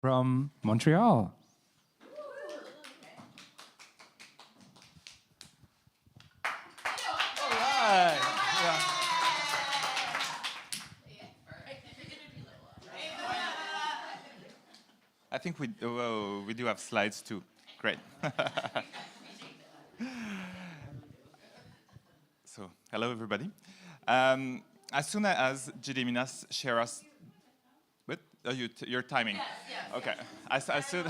from Montreal. I think we do have slides too. Great. So, hello everybody. As soon as 𝗦𝗣𝗘𝗥𝗦 share us, what? Oh, you're timing. Yes. Okay. As soon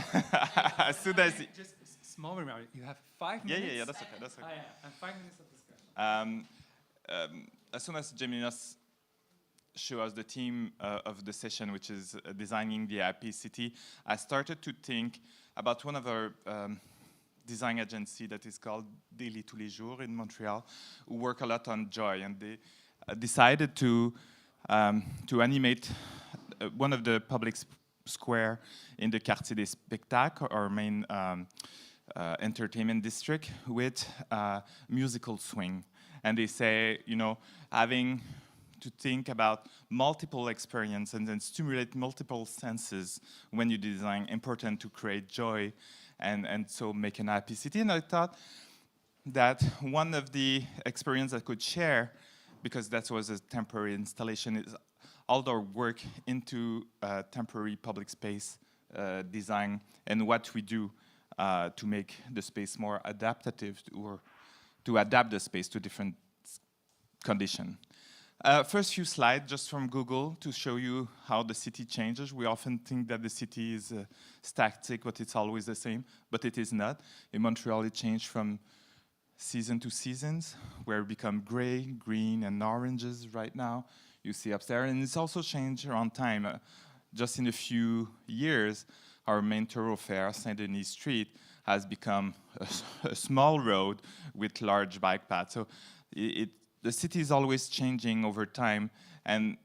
as Just small remark. You have 5 minutes. Yeah. That's okay. That's okay. And 5 minutes of discussion. As soon as 𝗦𝗣𝗘𝗥𝗦 show us the theme of the session, which is designing the happy city, I started to think about one of our design agency that is called Daily tous les jours in Montreal, who work a lot on joy, and they decided to animate one of the public square in the Quartier des Spectacles, our main entertainment district, with musical swing. And they say, you know, having to think about multiple experiences and then stimulate multiple senses when you design, important to create joy and so make an happy city. And I thought that one of the experiences I could share, because that was a temporary installation, is all our work into temporary public space design and what we do to make the space more adaptive or to adapt the space to different conditions. First few slides just from Google to show you how the city changes. We often think that the city is static, but it's always the same, but it is not. In Montreal, it changed from season to seasons, where it become gray, green, and oranges right now. You see upstairs, and it's also changed around time. Just in a few years, our main thoroughfare, Saint-Denis Street, has become a small road with large bike paths. So the city is always changing over time, and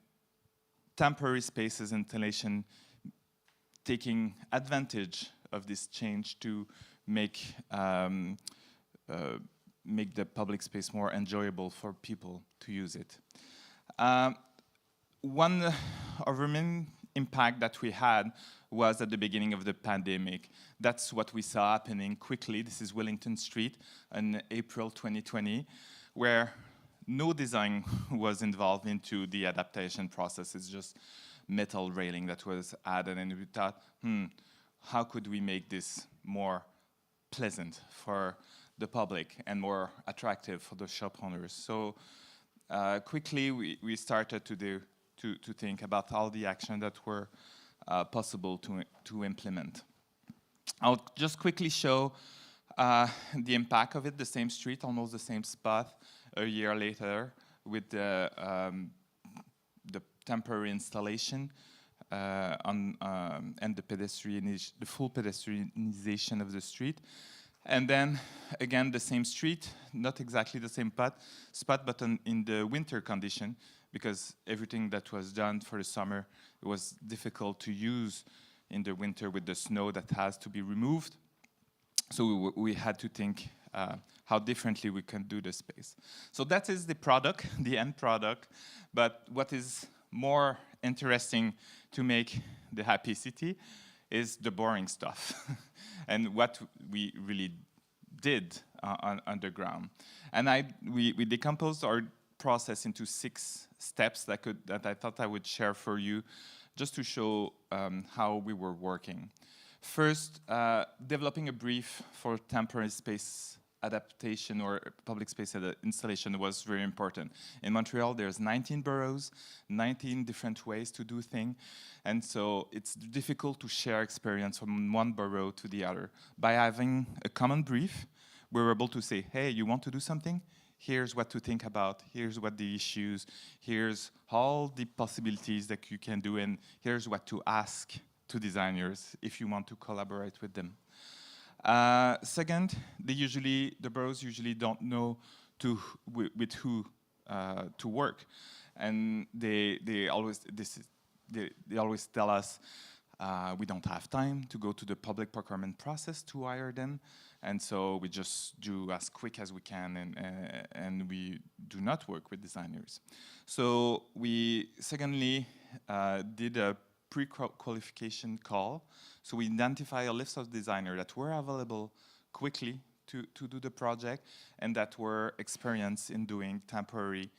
temporary spaces installation taking advantage of this change to make the public space more enjoyable for people to use it. One of the main impact that we had was at the beginning of the pandemic. That's what we saw happening quickly. This is Wellington Street in April 2020, where no design was involved into the adaptation process. It's just metal railing that was added, and we thought, how could we make this more pleasant for the public and more attractive for the shop owners? So quickly we started to think about all the action that were possible to implement. I'll just quickly show the impact of it, the same street, almost the same spot, a year later, with the temporary installation and the full pedestrianization of the street. And then, again, the same street, not exactly the same spot, but in the winter condition, because everything that was done for the summer was difficult to use in the winter with the snow that has to be removed. So we had to think how differently we can do the space. So that is the product, the end product. But what is more interesting to make the happy city is the boring stuff and what we really did underground. And we decomposed our process into 6 steps that I thought I would share for you, just to show how we were working. First, developing a brief for temporary space adaptation or public space installation was very important. In Montreal, there's 19 boroughs, 19 different ways to do things, and so it's difficult to share experience from one borough to the other. By having a common brief, we're able to say, hey, you want to do something? Here's what to think about, here's what the issues, here's all the possibilities that you can do, and here's what to ask to designers if you want to collaborate with them. Second, the boroughs usually don't know with who to work, and they always tell us we don't have time to go to the public procurement process to hire them, and so we just do as quick as we can, and we do not work with designers. So we secondly did a pre-qualification call. So we identify a list of designers that were available quickly to do the project and that were experienced in doing temporary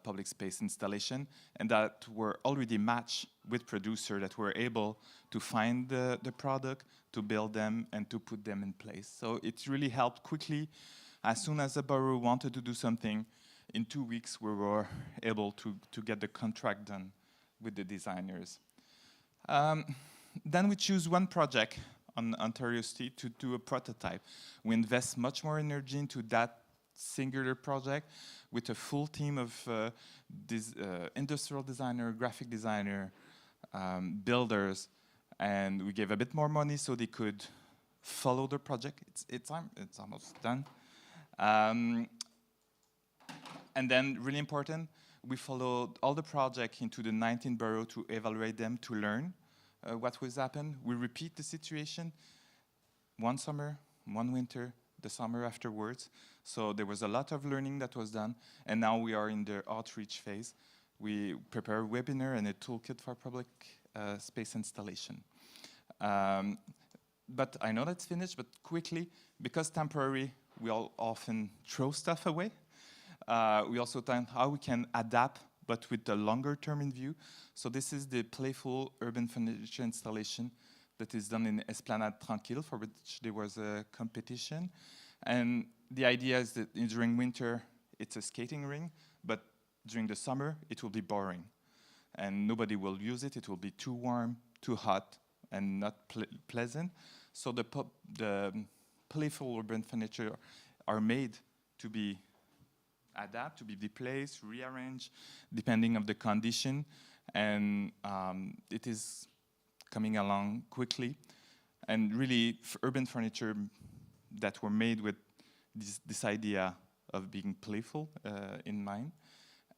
public space installation, and that were already matched with producers that were able to find the product, to build them, and to put them in place. So it really helped quickly. As soon as the borough wanted to do something, in 2 weeks we were able to get the contract done with the designers. Then we choose one project on Ontario City to do a prototype. We invest much more energy into that singular project with a full team of industrial designer, graphic designer, builders, and we gave a bit more money so they could follow the project. It's almost done. And then, really important, we followed all the project into the 19 boroughs to evaluate them, to learn what was happening. We repeat the situation, one summer, one winter, the summer afterwards. So there was a lot of learning that was done, and now we are in the outreach phase. We prepare a webinar and a toolkit for public space installation. But I know that's finished, but quickly, because temporary, we all often throw stuff away. We also think how we can adapt, but with the longer term in view. So this is the playful urban furniture installation that is done in Esplanade Tranquille, for which there was a competition. And the idea is that during winter, it's a skating ring, but during the summer, it will be boring. And nobody will use it. It will be too warm, too hot, and not pleasant. So the playful urban furniture are made to be adapt, to be replaced, rearranged, depending on the condition. And it is coming along quickly. And really, urban furniture that were made with this idea of being playful in mind.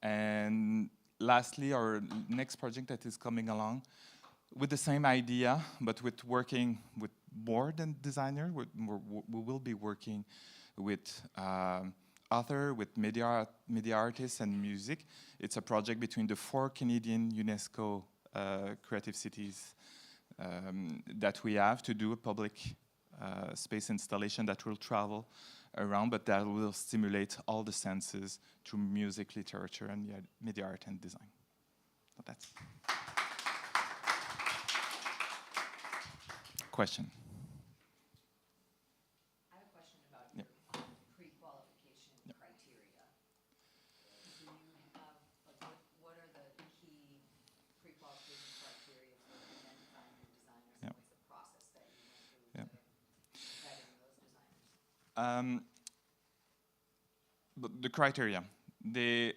And lastly, our next project that is coming along with the same idea, but with working with more than designer. We will be working with author, with media artists and music. It's a project between the 4 Canadian UNESCO creative cities that we have to do a public space installation that will travel around, but that will stimulate all the senses through music, literature, and media art and design. So that's question. I have a question about your pre-qualification criteria. Do you have, like, what are the key pre-qualification criteria for identifying your designers? And what's the process that you went through to vetting those designers? But the criteria, they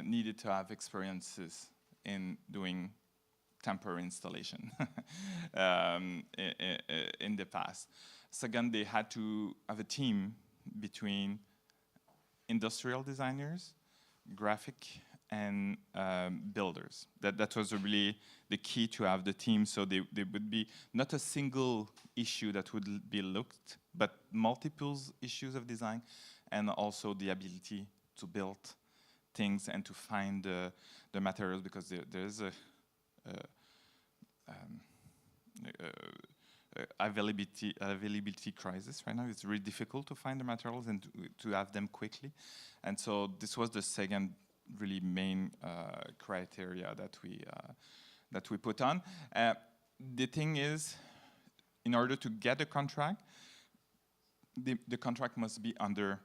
needed to have experiences in doing temporary installation in the past. Second, they had to have a team between industrial designers, graphic, and builders. That was really the key to have the team, so they would be not a single issue that would be looked, but multiple issues of design, and also the ability to build things and to find the materials, because there is a availability crisis right now. It's really difficult to find the materials and to have them quickly. And so this was the second really main criteria that we put on. The thing is, in order to get a contract, the contract must be under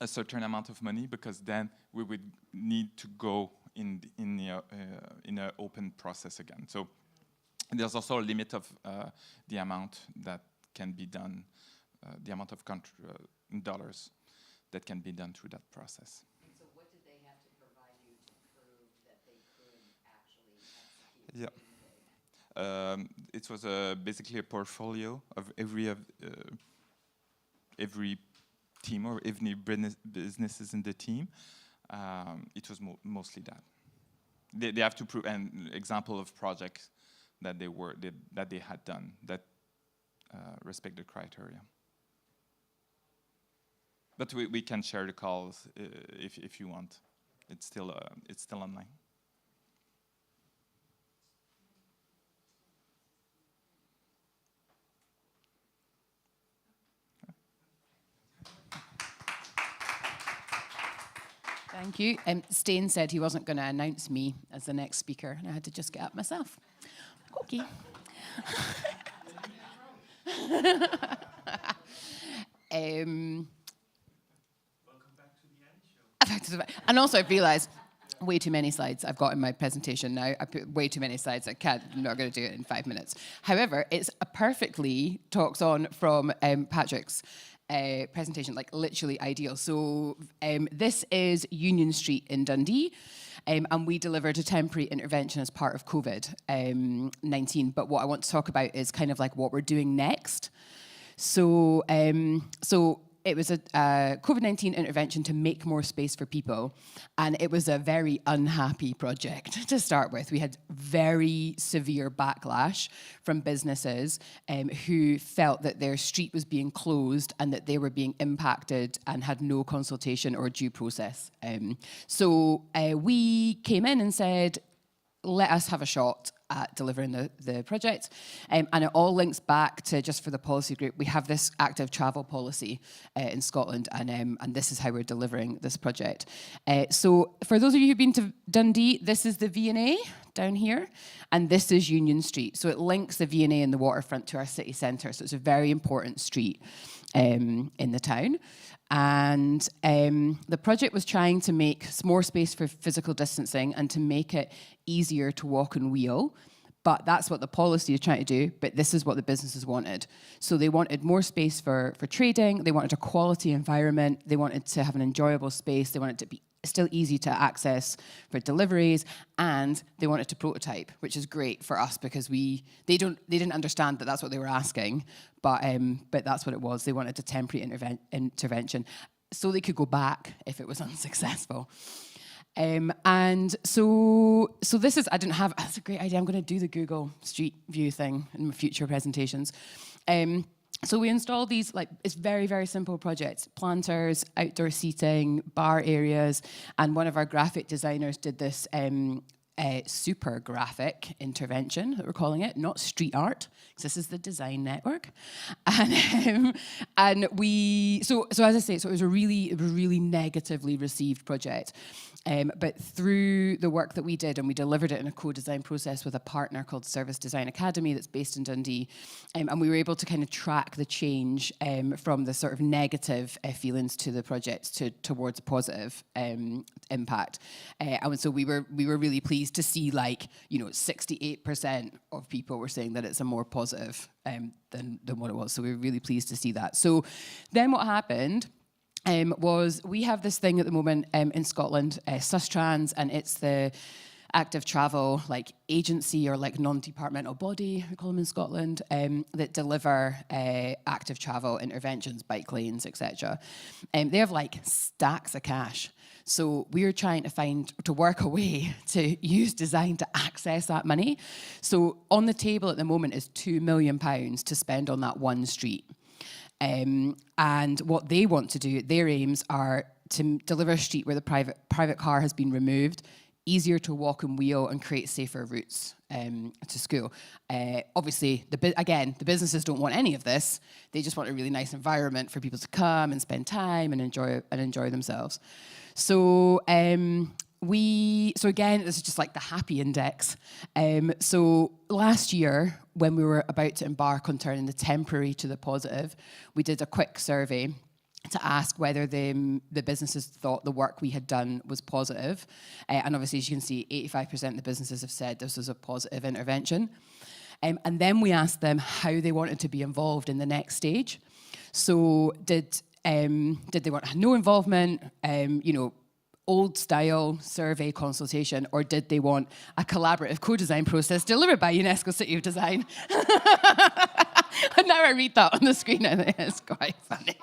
a certain amount of money, because then we would need to go in an open process again. So there's also a limit of the amount that can be done, the amount of in dollars that can be done through that process. And so what did they have to provide you to prove that they could actually execute? Yeah. It was basically a portfolio of every team or every businesses in the team. It was mostly that. They have to prove an example of projects that they had done that respect the criteria. But we can share the calls if you want. It's still online. Thank you. Stijn said he wasn't going to announce me as the next speaker, and I had to just get up myself. Okay. Welcome back to the end show. And also I've realised way too many slides I've got in my presentation now. I put way too many slides. I'm not going to do it in 5 minutes. However, it's a perfectly talks on from Patrick's presentation, like literally ideal. So this is Union Street in Dundee. And we delivered a temporary intervention as part of COVID-19. But what I want to talk about is kind of like what we're doing next. So it was a COVID-19 intervention to make more space for people. And it was a very unhappy project to start with. We had very severe backlash from businesses who felt that their street was being closed and that they were being impacted and had no consultation or due process. So we came in and said, let us have a shot at delivering the project. And it all links back to, just for the policy group, we have this active travel policy in Scotland, and this is how we're delivering this project. So for those of you who've been to Dundee, this is the V&A down here, and this is Union Street. So it links the V&A and the waterfront to our city centre, so it's a very important street in the town. And the project was trying to make more space for physical distancing and to make it easier to walk and wheel. But that's what the policy is trying to do, but this is what the businesses wanted. So they wanted more space for trading, they wanted a quality environment, they wanted to have an enjoyable space, they wanted it to be still easy to access for deliveries, and they wanted to prototype, which is great for us because they didn't understand that that's what they were asking, but that's what it was. They wanted a temporary intervention so they could go back if it was unsuccessful. And so this is, that's a great idea. I'm going to do the Google Street View thing in my future presentations. So we installed these, it's very, very simple projects, planters, outdoor seating, bar areas, and one of our graphic designers did this super graphic intervention, that we're calling it, not street art, because this is the design network. And as I say, so it was a really negatively received project. But through the work that we did, and we delivered it in a co-design process with a partner called Service Design Academy that's based in Dundee, and we were able to kind of track the change from the sort of negative feelings to the project towards a positive impact. And so we were really pleased to see 68% of people were saying that it's a more positive than what it was. So we were really pleased to see that. So then what happened was we have this thing at the moment in Scotland, Sustrans, and it's the active travel agency or non-departmental body, we call them in Scotland, that deliver active travel interventions, bike lanes, etc. They have stacks of cash. So we're trying to work a way to use design to access that money. So on the table at the moment is £2 million to spend on that one street. And what they want to do, their aims are to deliver a street where the private car has been removed, easier to walk and wheel, and create safer routes to school. Obviously, the businesses don't want any of this. They just want a really nice environment for people to come and spend time and enjoy themselves. So again, this is just the happy index. So last year, when we were about to embark on turning the temporary to the positive, we did a quick survey to ask whether the businesses thought the work we had done was positive. And obviously, as you can see, 85% of the businesses have said this was a positive intervention. And then we asked them how they wanted to be involved in the next stage. So did they want no involvement, old style survey consultation, or did they want a collaborative co-design process delivered by UNESCO City of Design? And now I read that on the screen and it's quite funny.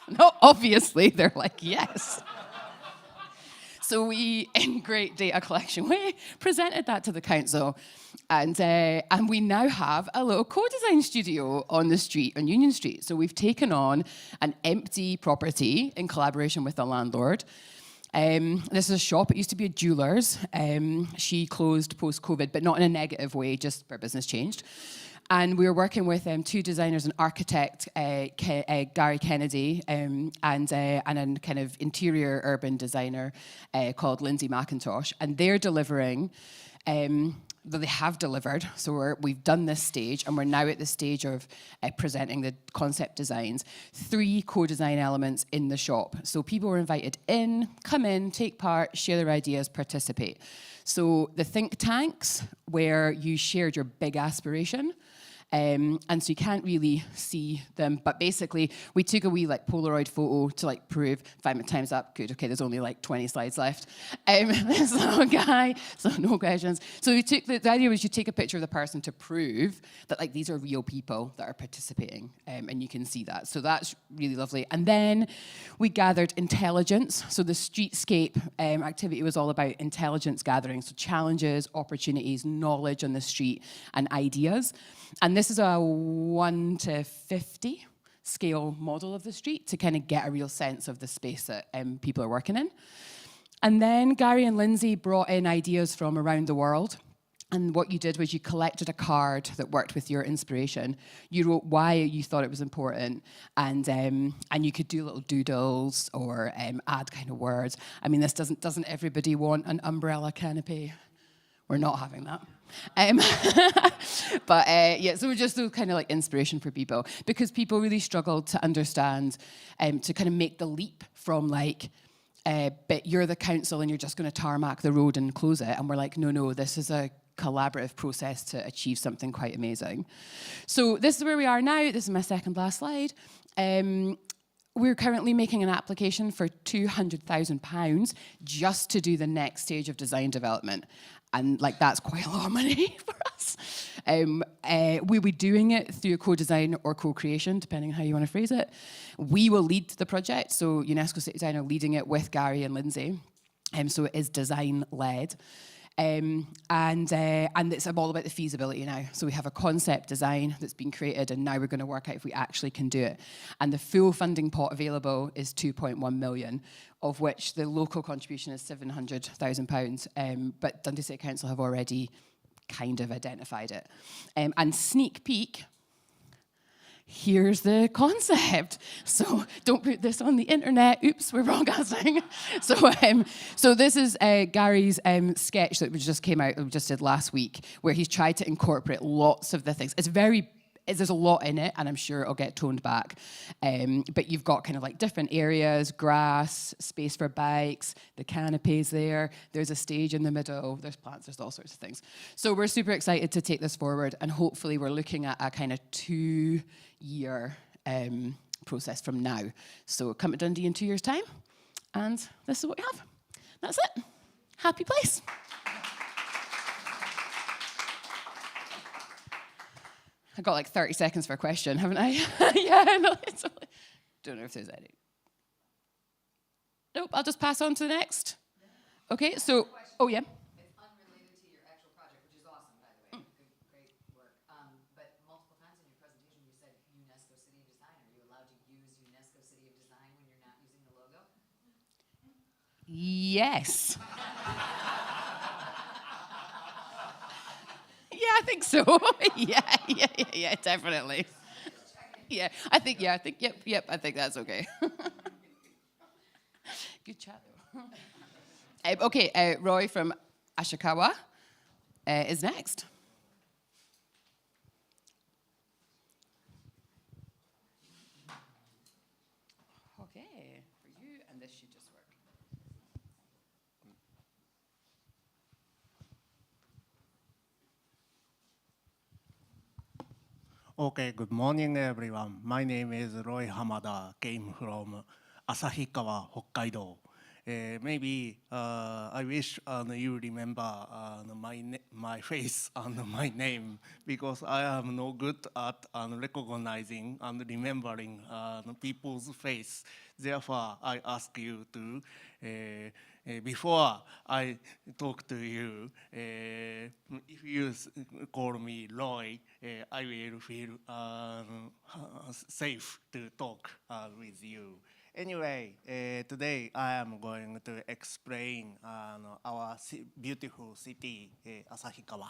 No, obviously they're yes. So we, in great data collection way, presented that to the council, and we now have a little co-design studio on the street, on Union Street. So we've taken on an empty property in collaboration with the landlord. This is a shop. It used to be a jeweller's. She closed post-COVID, but not in a negative way, just her business changed. And we were working with two designers, an architect, Gary Kennedy, and a kind of interior urban designer called Lindsay McIntosh. And they're delivering, they have delivered, so we've done this stage, and we're now at the stage of presenting the concept designs, 3 co-design elements in the shop. So people were invited in, come in, take part, share their ideas, participate. So the think tanks, where you shared your big aspiration, and so you can't really see them, but basically we took a wee like Polaroid photo to like prove 5 minute time's up. Good, okay, there's only like 20 slides left. This little guy, so no questions. So we took the idea was you take a picture of the person to prove that like these are real people that are participating, and you can see that. So that's really lovely. And then we gathered intelligence. So the streetscape activity was all about intelligence gathering, so challenges, opportunities, knowledge on the street, and ideas. And this is a 1 to 50 scale model of the street to kind of get a real sense of the space that people are working in. And then Gary and Lindsay brought in ideas from around the world. And what you did was you collected a card that worked with your inspiration. You wrote why you thought it was important, and you could do little doodles or add kind of words. I mean, this doesn't everybody want an umbrella canopy? We're not having that. But yeah, so we're just kind of like inspiration for people, because people really struggled to understand, to kind of make the leap from like, but you're the council and you're just going to tarmac the road and close it. And we're like, no, this is a collaborative process to achieve something quite amazing. So this is where we are now. This is my second last slide. We're currently making an application for £200,000 just to do the next stage of design development. And like that's quite a lot of money for us. We'll be doing it through a co-design or co-creation, depending on how you want to phrase it. We will lead the project, so UNESCO Cities of Design are leading it with Gary and Lindsay. So it is design-led. And it's all about the feasibility now. So we have a concept design that's been created, and now we're going to work out if we actually can do it. And the full funding pot available is 2.1 million, of which the local contribution is £700,000. But Dundee City Council have already kind of identified it. And sneak peek, here's the concept. So don't put this on the internet. Oops, we're broadcasting. So this is Gary's sketch that just came out, we just did last week, where he's tried to incorporate lots of the things. There's a lot in it, and I'm sure it'll get toned back. But you've got kind of like different areas, grass, space for bikes, the canopies there, there's a stage in the middle, there's plants, there's all sorts of things. So we're super excited to take this forward, and hopefully we're looking at a kind of 2-year process from now. So come to Dundee in 2 years' time, and this is what we have. That's it. Happy place. I got like 30 seconds for a question, haven't I? Yeah, no, don't know if there's any. Nope, I'll just pass on to the next. Okay, so, oh yeah. It's unrelated to your actual project, which is awesome, by the way. Great work. But multiple times in your presentation, you said UNESCO City of Design. Are you allowed to use UNESCO City of Design when you're not using the logo? Yes. Yeah, I think so. Yeah, definitely. Yeah, I think, yep, I think that's okay. Good chat, though. Okay, Roy from Ashahikawa is next. Okay, for you, and this should just work. Okay, good morning, everyone. My name is Roy Hamada, came from Ashahikawa, Hokkaido. Maybe I wish you remember my face and my name, because I am no good at recognizing and remembering people's face. Therefore, I ask you to, before I talk to you, if you call me Roy, I will feel safe to talk with you. Anyway, today I am going to explain our beautiful city, Ashahikawa.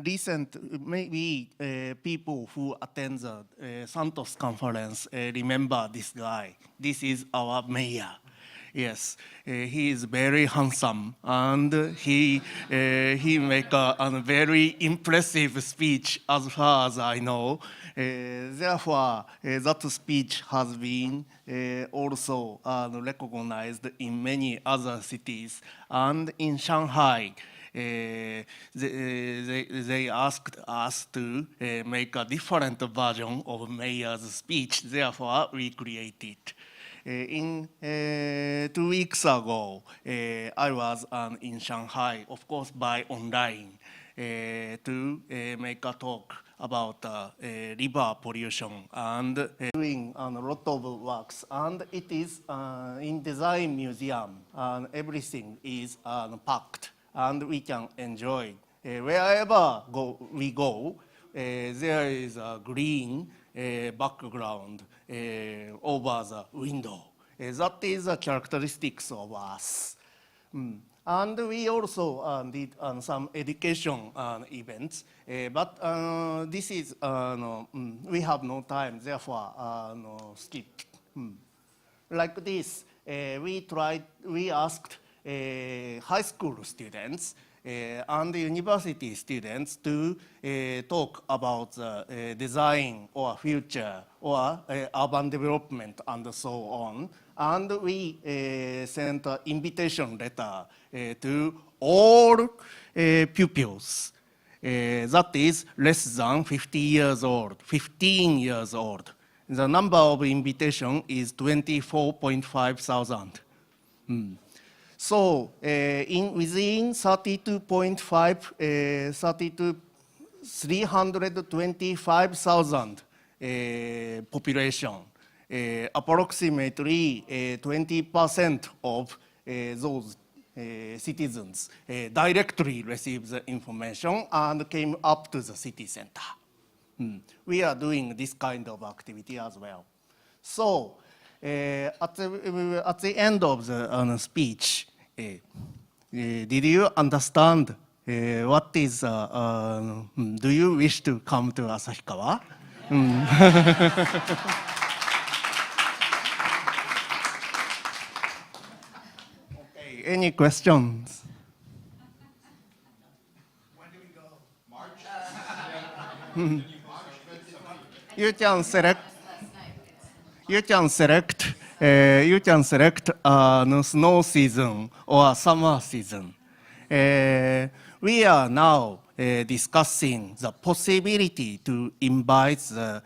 Recent, maybe people who attend the Santos conference remember this guy. This is our mayor. Yes, he is very handsome, and he make a very impressive speech as far as I know. Therefore, that speech has been also recognized in many other cities, and in Shanghai. They asked us to make a different version of mayor's speech. Therefore, we created. In 2 weeks ago, I was in Shanghai, of course, by online, to make a talk about river pollution and doing a lot of works. And it is in Design Museum, and everything is packed, and we can enjoy. Wherever we go, there is a green background over the window. That is the characteristics of us. And we also did some education events, but this is, we have no time, therefore skip. Like this, we asked high school students and university students to talk about the design or future or urban development and so on. And we sent an invitation letter to all pupils. That is less than 50 years old, 15 years old. The number of invitation is 24.5 thousand. So within 325,000 population, approximately 20% of those citizens directly received the information and came up to the city center. We are doing this kind of activity as well. So at the end of the speech, did you understand what is, do you wish to come to Ashahikawa? Okay, any questions? When do we go? March? You can select. You can select snow season or summer season. We are now discussing the possibility to invite the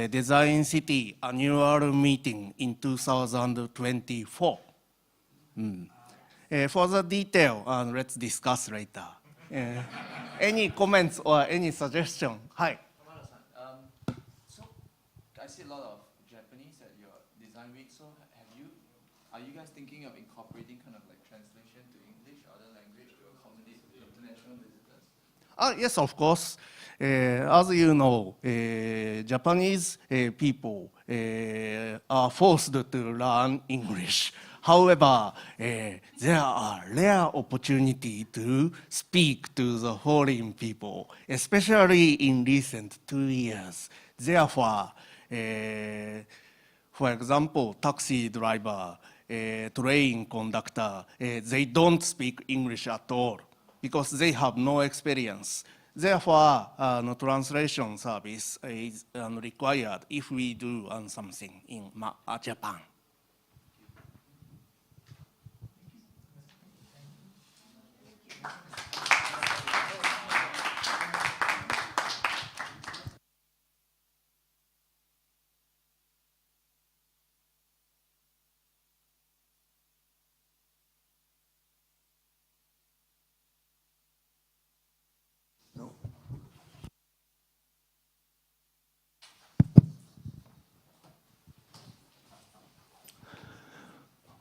Design City annual meeting in 2024. For the detail, let's discuss later. Any comments or any suggestion? Hi. So I see a lot of Japanese at your design week. So are you guys thinking of incorporating kind of like translation to English or other language to accommodate international visitors? Yes, of course. As you know, Japanese people are forced to learn English. However, there are rare opportunities to speak to the foreign people, especially in recent 2 years. Therefore, for example, taxi driver, train conductor, they don't speak English at all because they have no experience. Therefore, no translation service is required if we do something in Japan.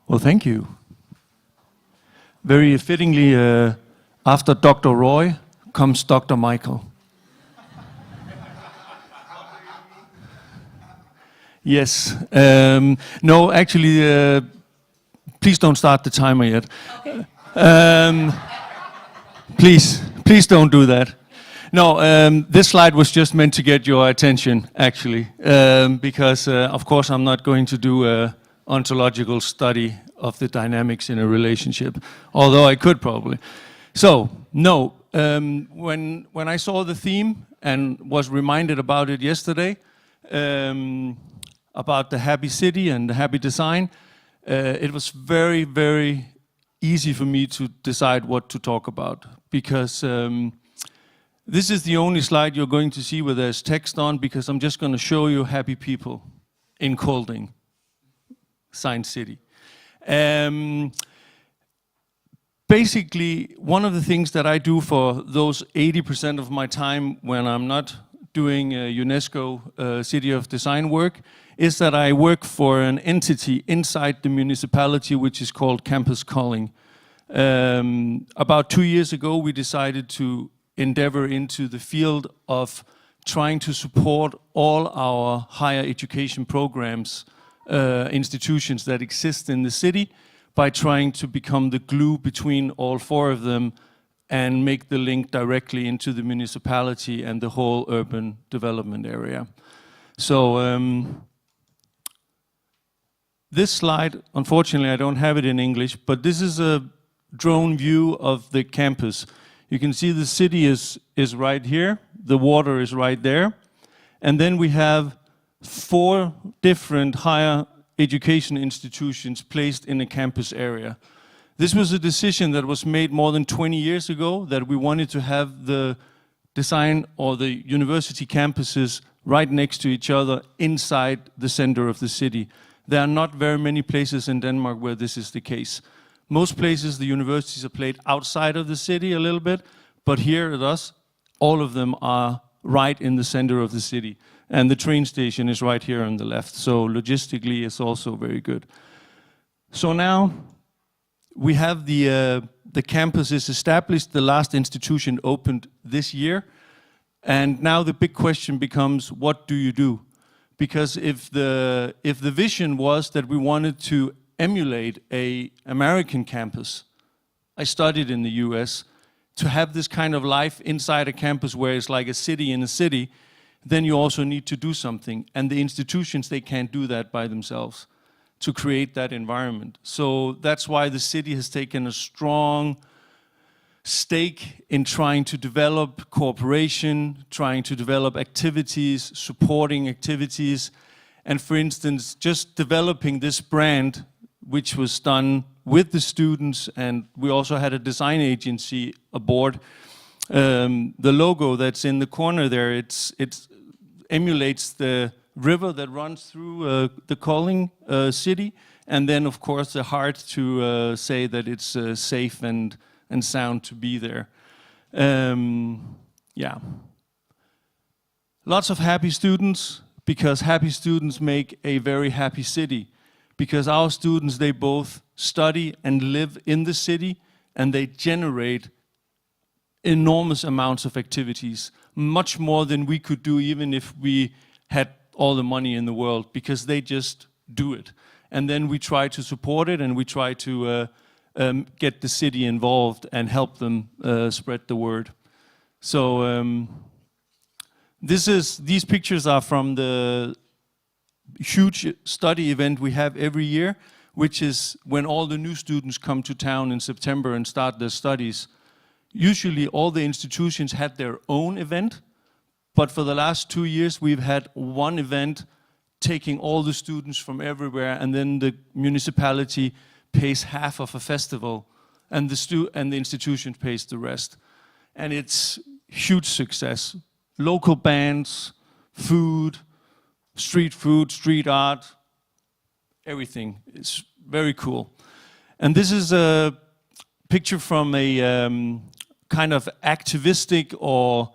Well, thank you. Very fittingly, after Dr. Roy comes Dr. Mikael. Yes. No, actually, please don't start the timer yet. Please, Please don't do that. No, this slide was just meant to get your attention, actually, because, of course, I'm not going to do a ontological study of the dynamics in a relationship, although I could probably. So, no, when I saw the theme and was reminded about it yesterday, about the happy city and the happy design, it was very, very easy for me to decide what to talk about, because this is the only slide you're going to see where there's text on, because I'm just going to show you happy people in Kolding, Science City. Basically, one of the things that I do for those 80% of my time when I'm not doing UNESCO City of Design work is that I work for an entity inside the municipality which is called Campus Kolding. About 2 years ago, we decided to endeavor into the field of trying to support all our higher education programs, institutions that exist in the city, by trying to become the glue between all 4 of them and make the link directly into the municipality and the whole urban development area. So this slide, unfortunately, I don't have it in English, but this is a drone view of the campus. You can see the city is right here, the water is right there, and then we have 4 different higher education institutions placed in a campus area. This was a decision that was made more than 20 years ago, that we wanted to have the design or the university campuses right next to each other inside the center of the city. There are not very many places in Denmark where this is the case. Most places the universities are placed outside of the city a little bit, but here at us, all of them are right in the center of the city. And the train station is right here on the left. So logistically, it's also very good. So now we have the campus is established. The last institution opened this year. And now the big question becomes, what do you do? Because if the vision was that we wanted to emulate an American campus, I studied in the US, to have this kind of life inside a campus where it's like a city in a city, then you also need to do something. And the institutions, they can't do that by themselves to create that environment. So that's why the city has taken a strong stake in trying to develop cooperation, trying to develop activities, supporting activities. And for instance, just developing this brand, which was done with the students, and we also had a design agency aboard. The logo that's in the corner there, it emulates the river that runs through the Kolding city, and then of course the heart to say that it's safe and sound to be there. Yeah. Lots of happy students, because happy students make a very happy city. Because our students, they both study and live in the city, and they generate enormous amounts of activities, much more than we could do even if we had all the money in the world, because they just do it. And then we try to support it, and we try to get the city involved and help them spread the word. So these pictures are from the huge study event we have every year, which is when all the new students come to town in September and start their studies. Usually all the institutions had their own event, but for the last 2 years we've had one event taking all the students from everywhere, and then the municipality pays half of a festival, and the institution pays the rest. And it's huge success. Local bands, food, street art, everything. It's very cool. And this is a picture from a kind of activistic or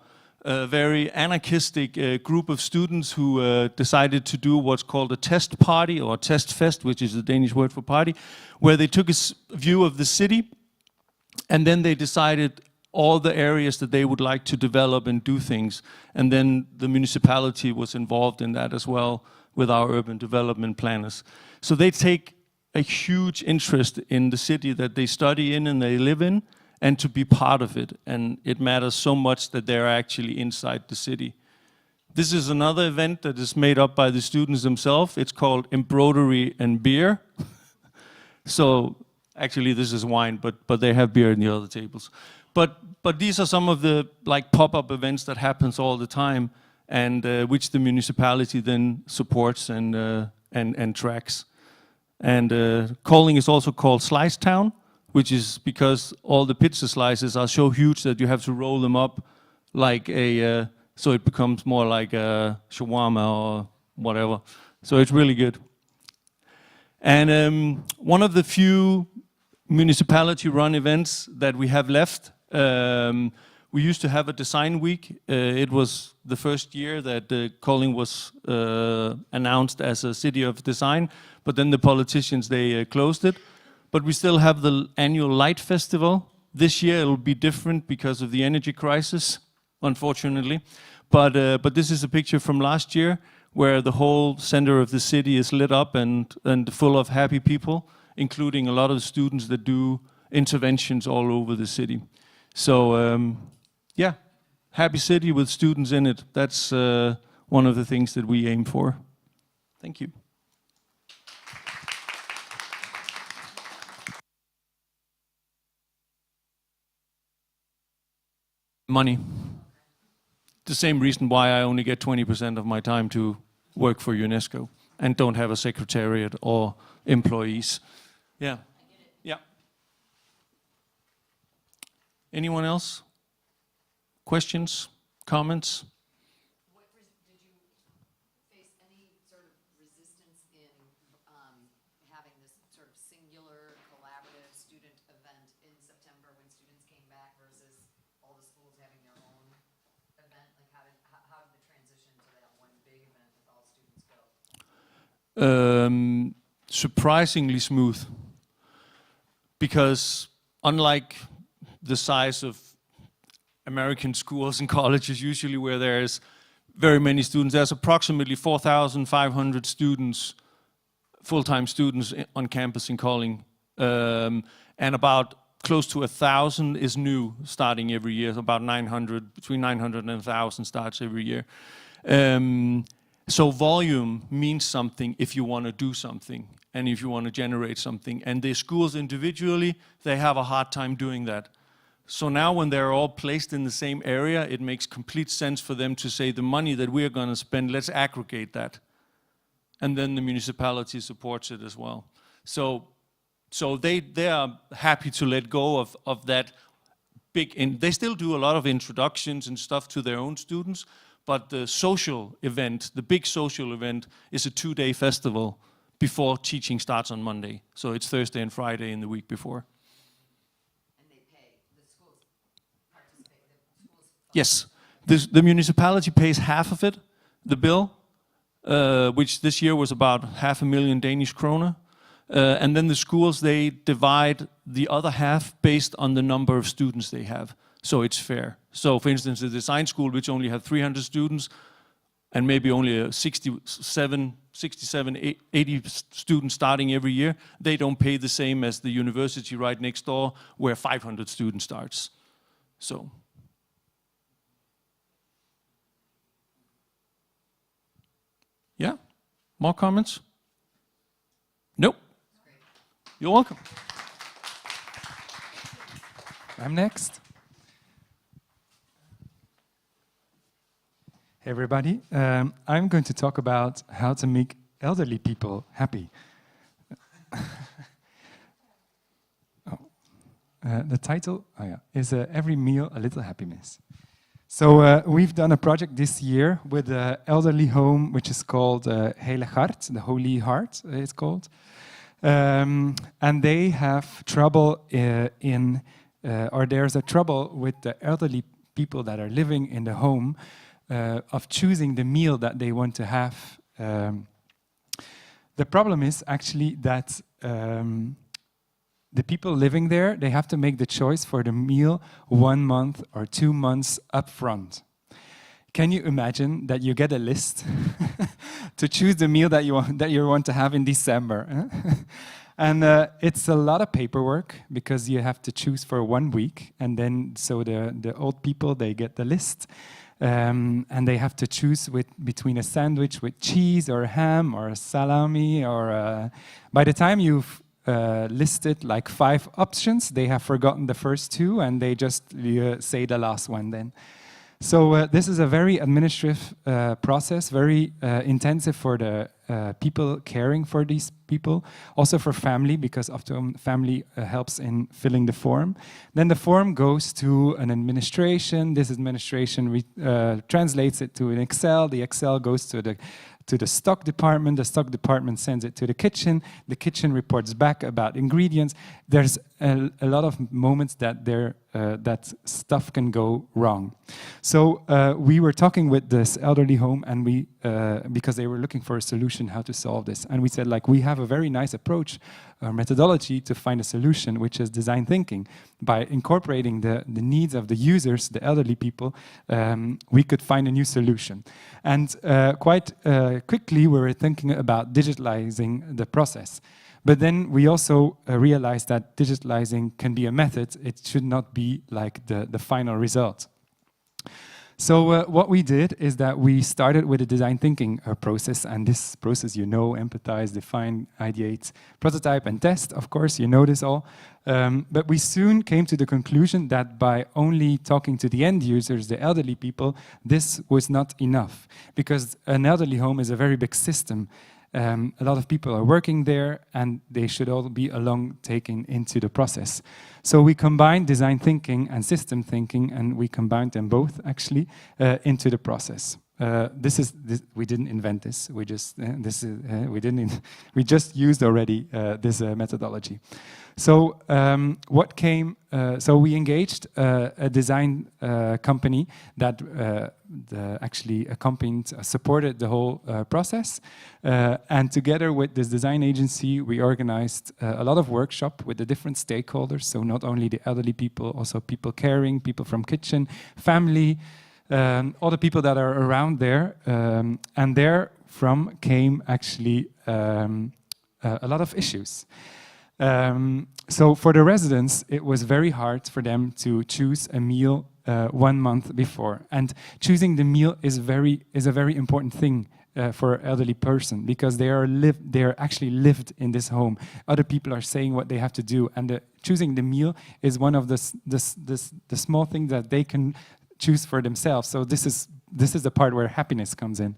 very anarchistic group of students who decided to do what's called a test party, or test fest, which is the Danish word for party, where they took a view of the city, and then they decided all the areas that they would like to develop and do things. And then the municipality was involved in that as well with our urban development planners. So they take a huge interest in the city that they study in and they live in, and to be part of it. And it matters so much that they're actually inside the city. This is another event that is made up by the students themselves. It's called Embroidery and Beer. So actually this is wine, but they have beer in the other tables. But these are some of the like pop-up events that happens all the time, and which the municipality then supports and tracks. And Kolding is also called Slice Town, which is because all the pizza slices are so huge that you have to roll them up like a, so it becomes more like a shawarma or whatever. So it's really good. And one of the few municipality-run events that we have left, we used to have a design week. It was the first year that Kolding was announced as a city of design, but then the politicians, they closed it. But we still have the annual Light Festival. This year it'll be different because of the energy crisis, unfortunately. But this is a picture from last year where the whole center of the city is lit up and full of happy people, including a lot of students that do interventions all over the city. So yeah, happy city with students in it. That's one of the things that we aim for. Thank you. Money. The same reason why I only get 20% of my time to work for UNESCO and don't have a secretariat or employees. Yeah. Yeah. Anyone else? Questions? Comments? Did you face any sort of resistance in having this sort of singular collaborative student event in September when students came back versus all the schools having their own event? Like how did the transition to that one big event with all students go? Surprisingly smooth. Because unlike the size of American schools and colleges, usually where there's very many students, there's approximately 4,500 students, full-time students on campus in Kolding. And about close to 1,000 is new, starting every year. So about 900, between 900 and 1,000 starts every year. So volume means something if you want to do something and if you want to generate something. And the schools individually, they have a hard time doing that. So now when they're all placed in the same area, it makes complete sense for them to say the money that we're going to spend, let's aggregate that. And then the municipality supports it as well. So they are happy to let go of that big, they still do a lot of introductions and stuff to their own students, but the social event, the big social event, is a 2-day festival before teaching starts on Monday. So it's Thursday and Friday in the week before. And they pay, the schools participate, the schools fund. Yes, the municipality pays half of it, the bill, which this year was about 500,000 Danish kroner. And then the schools, they divide the other half based on the number of students they have. So it's fair. So for instance, the design school, which only have 300 students, and maybe only 67, 80 students starting every year, they don't pay the same as the university right next door, where 500 students starts. So. Yeah, more comments? Nope. You're welcome. I'm next. Hey everybody, I'm going to talk about how to make elderly people happy. The title is Every Meal a Little Happiness. So we've done a project this year with an elderly home which is called Heilig Hart, the Holy Heart it's called. And they have trouble or there's a trouble with the elderly people that are living in the home of choosing the meal that they want to have. The problem is actually that the people living there, they have to make the choice for the meal 1 month or 2 months up front. Can you imagine that you get a list to choose the meal that you want to have in December? And it's a lot of paperwork because you have to choose for 1 week, and then so the old people, they get the list, and they have to choose between a sandwich with cheese or ham or a salami, or by the time you've listed like 5 options, they have forgotten the first 2, and they just say the last one then. So this is a very administrative process, very intensive for the people caring for these people, also for family, because often family helps in filling the form. Then the form goes to an administration. This administration translates it to an Excel. The Excel goes to the stock department. The stock department sends it to the kitchen. The kitchen reports back about ingredients. There's a lot of moments that that stuff can go wrong. So we were talking with this elderly home, and we because they were looking for a solution how to solve this, and we said, like, we have a very nice approach or methodology to find a solution, which is design thinking. By incorporating the needs of the users, the elderly people, we could find a new solution. And quite quickly, we were thinking about digitalizing the process. But then we also realized that digitalizing can be a method. It should not be like the final result. So what we did is that we started with a design thinking process, and this process, you know, empathize, define, ideate, prototype, and test. Of course, you know this all. But we soon came to the conclusion that by only talking to the end users, the elderly people, this was not enough, because an elderly home is a very big system. A lot of people are working there, and they should all be along taken into the process. So we combined design thinking and system thinking, and we combined them both actually into the process. We didn't invent this. We just used already this methodology. So so we engaged a design company that actually supported the whole process. And together with this design agency, we organized a lot of workshops with the different stakeholders. So not only the elderly people, also people caring, people from kitchen, family, all the people that are around there. And therefrom came actually a lot of issues. So for the residents, it was very hard for them to choose a meal 1 month before. And choosing the meal is a very important thing for an elderly person, because they are actually lived in this home. Other people are saying what they have to do, and choosing the meal is one of the small things that they can choose for themselves. So this is the part where happiness comes in.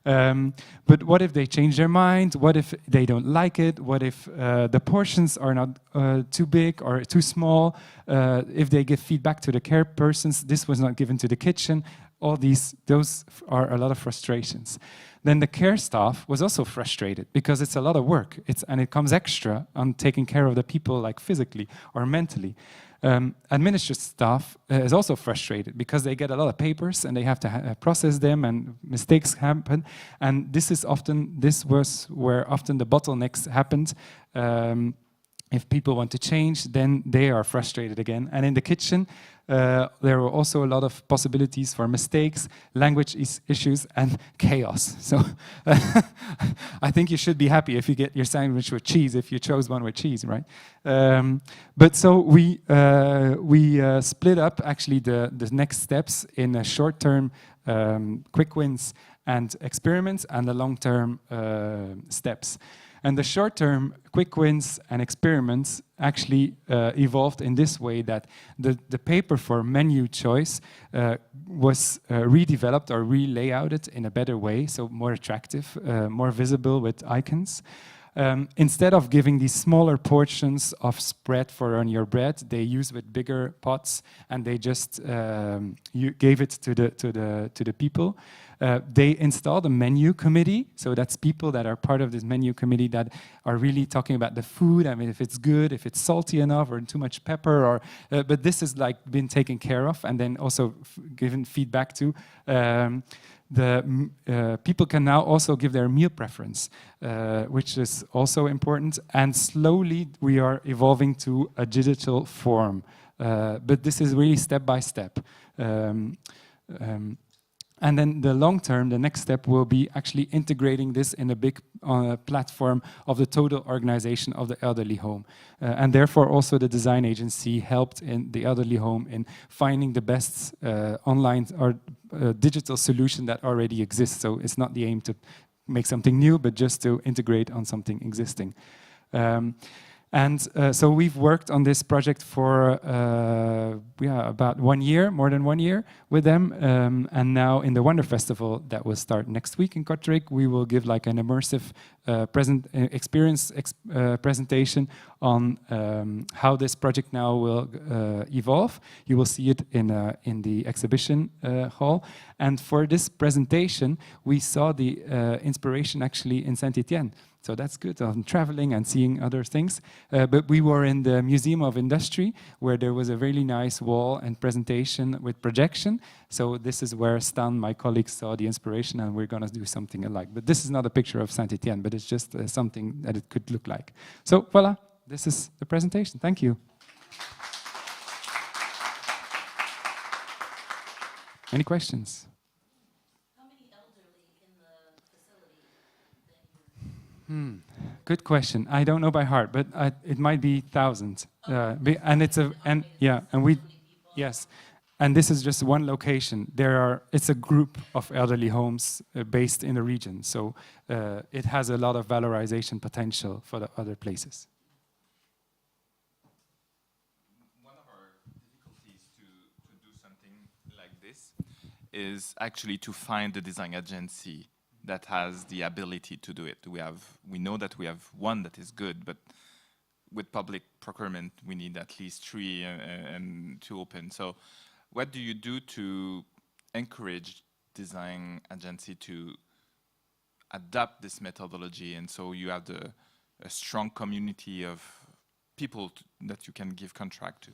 But what if they change their mind? What if they don't like it? What if the portions are not too big or too small? If they give feedback to the care persons, this was not given to the kitchen. Those are a lot of frustrations. Then the care staff was also frustrated because it's a lot of work. And it comes extra on taking care of the people, like physically or mentally. Administrative staff is also frustrated because they get a lot of papers and they have to process them, and mistakes happen. And this was where often the bottlenecks happened. If people want to change, then they are frustrated again. And in the kitchen, there were also a lot of possibilities for mistakes, language issues, and chaos. So I think you should be happy if you get your sandwich with cheese, if you chose one with cheese, right? But so we split up actually the next steps in a short-term quick wins and experiments, and the long-term steps. And the short-term quick wins and experiments actually evolved in this way, that the paper for menu choice was redeveloped or re-layouted in a better way, so more attractive, more visible with icons. Instead of giving these smaller portions of spread on your bread, they used with bigger pots, and they just gave it to the people. They installed a menu committee, so that's people that are part of this menu committee that are really talking about the food. I mean, if it's good, if it's salty enough, or too much pepper, or but this has like been taken care of, and then also given feedback to. People can now also give their meal preference, which is also important. And slowly we are evolving to a digital form, but this is really step by step. And then the long term, the next step will be actually integrating this in a big platform of the total organization of the elderly home. And therefore also the design agency helped in the elderly home in finding the best online or digital solution that already exists. So it's not the aim to make something new, but just to integrate on something existing. So we've worked on this project for about 1 year, more than 1 year with them. And now in the Wonder Festival that will start next week in Kortrijk, we will give like an immersive presentation on how this project now will evolve. You will see it in the exhibition hall. And for this presentation, we saw the inspiration actually in Saint-Etienne. So that's good on traveling and seeing other things. But we were in the Museum of Industry, where there was a really nice wall and presentation with projection. So this is where Stijn, my colleague, saw the inspiration, and we're going to do something alike. But this is not a picture of Saint-Etienne, but it's just something that it could look like. So voila, this is the presentation. Thank you. Any questions? Good question. I don't know by heart, but it might be thousands. Yes, and this is just one location. It's a group of elderly homes based in the region, so it has a lot of valorization potential for the other places. One of our difficulties to do something like this is actually to find the design agency that has the ability to do it. We know that we have one that is good, but with public procurement, we need at least 3 and to open. So what do you do to encourage design agency to adapt this methodology, and so you have a strong community of people that you can give contract to?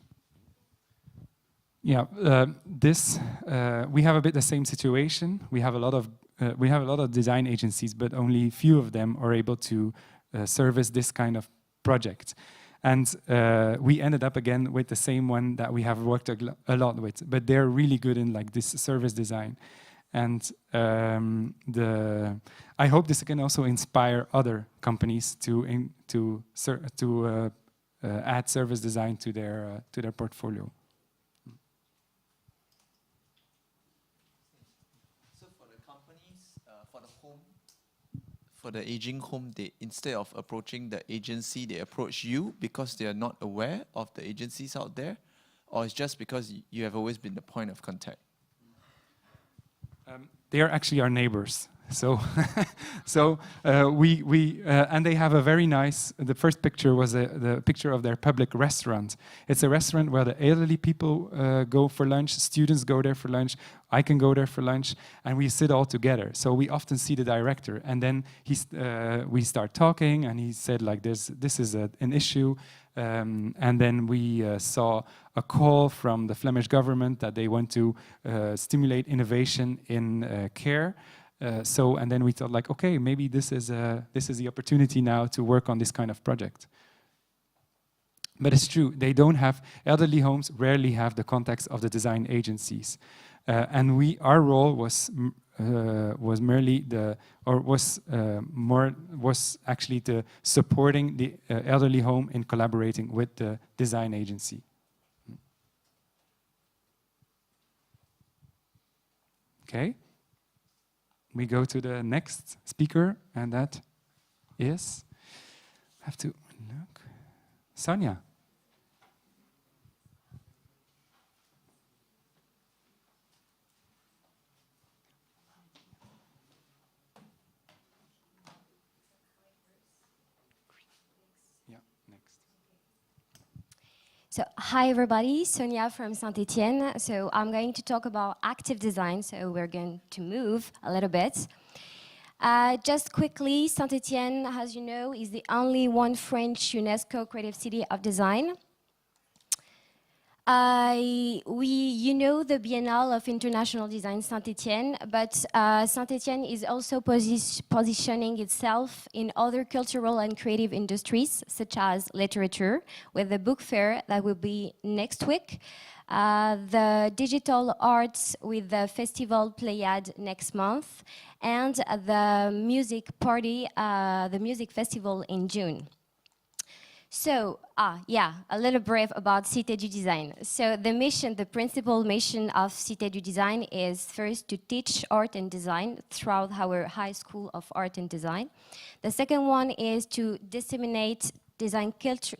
Yeah, we have a bit the same situation. We have a lot of design agencies, but only few of them are able to service this kind of project. And we ended up again with the same one that we have worked a lot with, but they're really good in like this service design. And I hope this can also inspire other companies to add service design to their portfolio. For the aging home, they, instead of approaching the agency, they approach you because they are not aware of the agencies out there? Or it's just because you have always been the point of contact? They are actually our neighbors. So, and they have a very nice. The first picture was the picture of their public restaurant. It's a restaurant where the elderly people go for lunch. Students go there for lunch. I can go there for lunch, and we sit all together. So we often see the director, and then we start talking, and he said like this is an issue. And then we saw a call from the Flemish government that they want to stimulate innovation in care. And then we thought like, okay, maybe this is the opportunity now to work on this kind of project. But it's true, they don't have, elderly homes rarely have the contacts of the design agencies. And our role was merely was actually the supporting the elderly home in collaborating with the design agency. Okay, we go to the next speaker, and that is, I have to look, Sonia. So, hi everybody, Sonia from Saint-Etienne. So I'm going to talk about active design, so we're going to move a little bit. Just quickly, Saint-Etienne, as you know, is the only one French UNESCO Creative City of Design. You know the Biennale of International Design Saint-Etienne, but Saint-Etienne is also positioning itself in other cultural and creative industries, such as literature, with the book fair that will be next week, the digital arts with the festival Pléiade next month, and the music party, the music festival in June. So, a little brief about Cité du Design. So the mission, the principal mission of Cité du Design is first to teach art and design throughout our High School of Art and Design. The second one is to disseminate design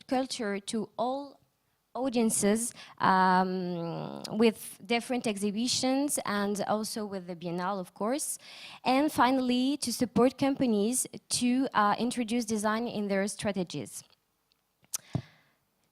culture to all audiences with different exhibitions and also with the Biennale, of course. And finally, to support companies to introduce design in their strategies.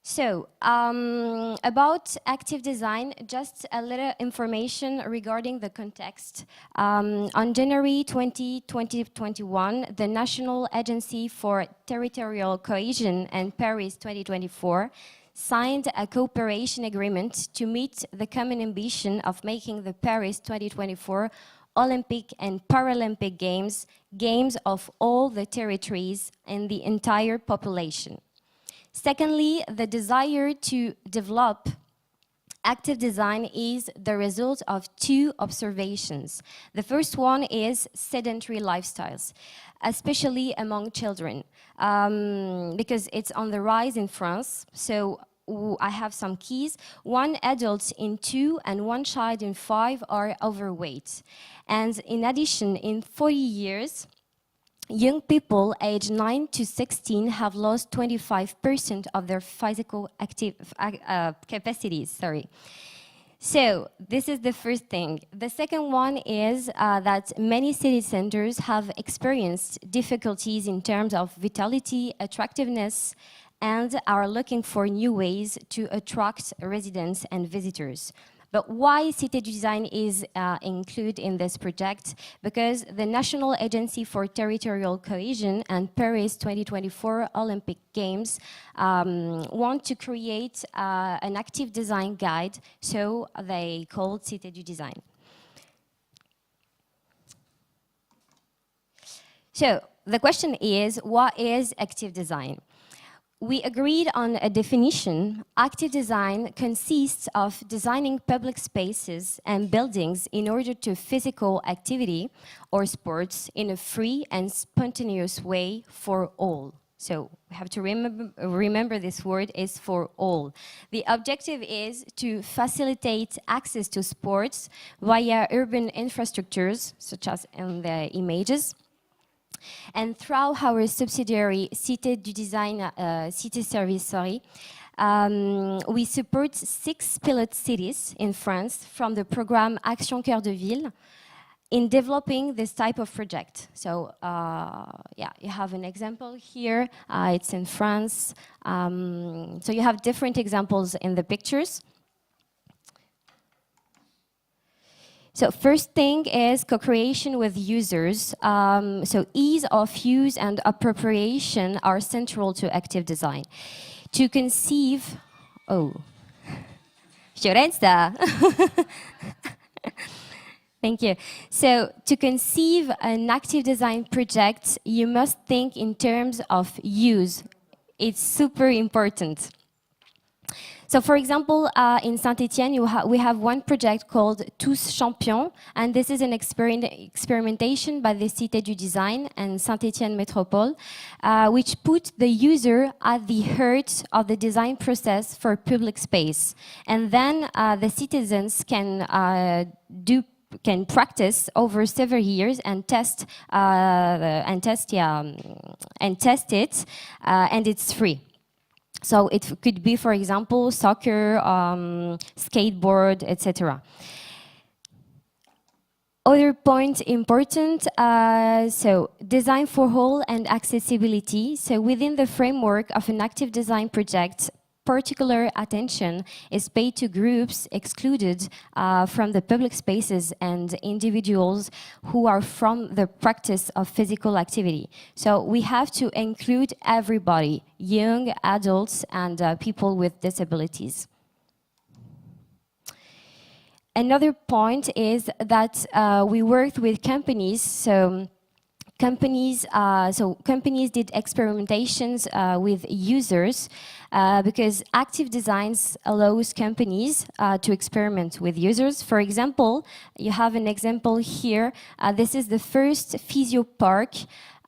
So, about active design, just a little information regarding the context. On January 20, 2021, the National Agency for Territorial Cohesion and Paris 2024 signed a cooperation agreement to meet the common ambition of making the Paris 2024 Olympic and Paralympic Games, games of all the territories and the entire population. Secondly, the desire to develop active design is the result of two observations. The first one is sedentary lifestyles, especially among children, because it's on the rise in France. So I have some keys. 1 adult in 2 and 1 child in 5 are overweight. And in addition, in 40 years, young people aged 9 to 16 have lost 25% of their physical capacities. So this is the first thing. The second one is that many city centers have experienced difficulties in terms of vitality, attractiveness, and are looking for new ways to attract residents and visitors. But why Cité du Design is included in this project? Because the National Agency for Territorial Cohesion and Paris 2024 Olympic Games want to create an active design guide, so they called Cité du Design. So the question is, what is active design? We agreed on a definition. Active design consists of designing public spaces and buildings in order to physical activity or sports in a free and spontaneous way for all. So we have to remember this word is for all. The objective is to facilitate access to sports via urban infrastructures, such as in the images. And through our subsidiary Cité du Design, Cité Service, we support 6 pilot cities in France from the program Action Cœur de Ville in developing this type of project. So, you have an example here. It's in France. So you have different examples in the pictures. So first thing is co-creation with users. So ease of use and appropriation are central to active design. To conceive, Fiorenza. Thank you. So to conceive an active design project, you must think in terms of use. It's super important. So, for example, in Saint-Etienne, we have one project called Tous Champions, and this is an experimentation by the Cité du Design and Saint-Etienne Métropole, which put the user at the heart of the design process for public space. And then the citizens can practice over several years and test it, and it's free. So it could be, for example, soccer, skateboard, etc. Other point important, so design for all and accessibility. So within the framework of an active design project, particular attention is paid to groups excluded from the public spaces and individuals who are from the practice of physical activity. So we have to include everybody, young, adults, and people with disabilities. Another point is that we worked with companies, so companies did experimentations with users because active designs allows companies to experiment with users. For example, you have an example here. This is the first physio park.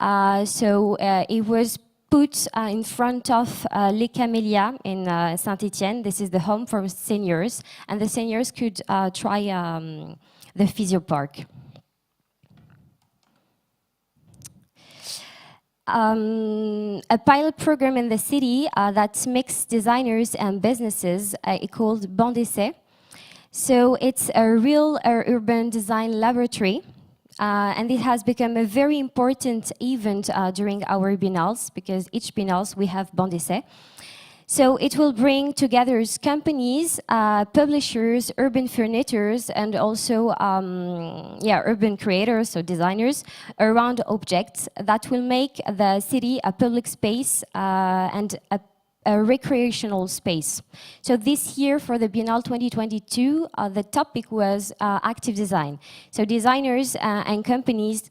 It was put in front of Les Camélias in Saint-Etienne. This is the home for seniors, and the seniors could try the physio park. A pilot program in the city that mixes designers and businesses called Banc d'Essai. So it's a real urban design laboratory. And it has become a very important event during our biennales, because each biennales we have Banc d'Essai. So it will bring together companies, publishers, urban furnitures, and also urban creators, so designers, around objects that will make the city a public space and a recreational space. So this year for the Biennale 2022, the topic was active design. So designers and companies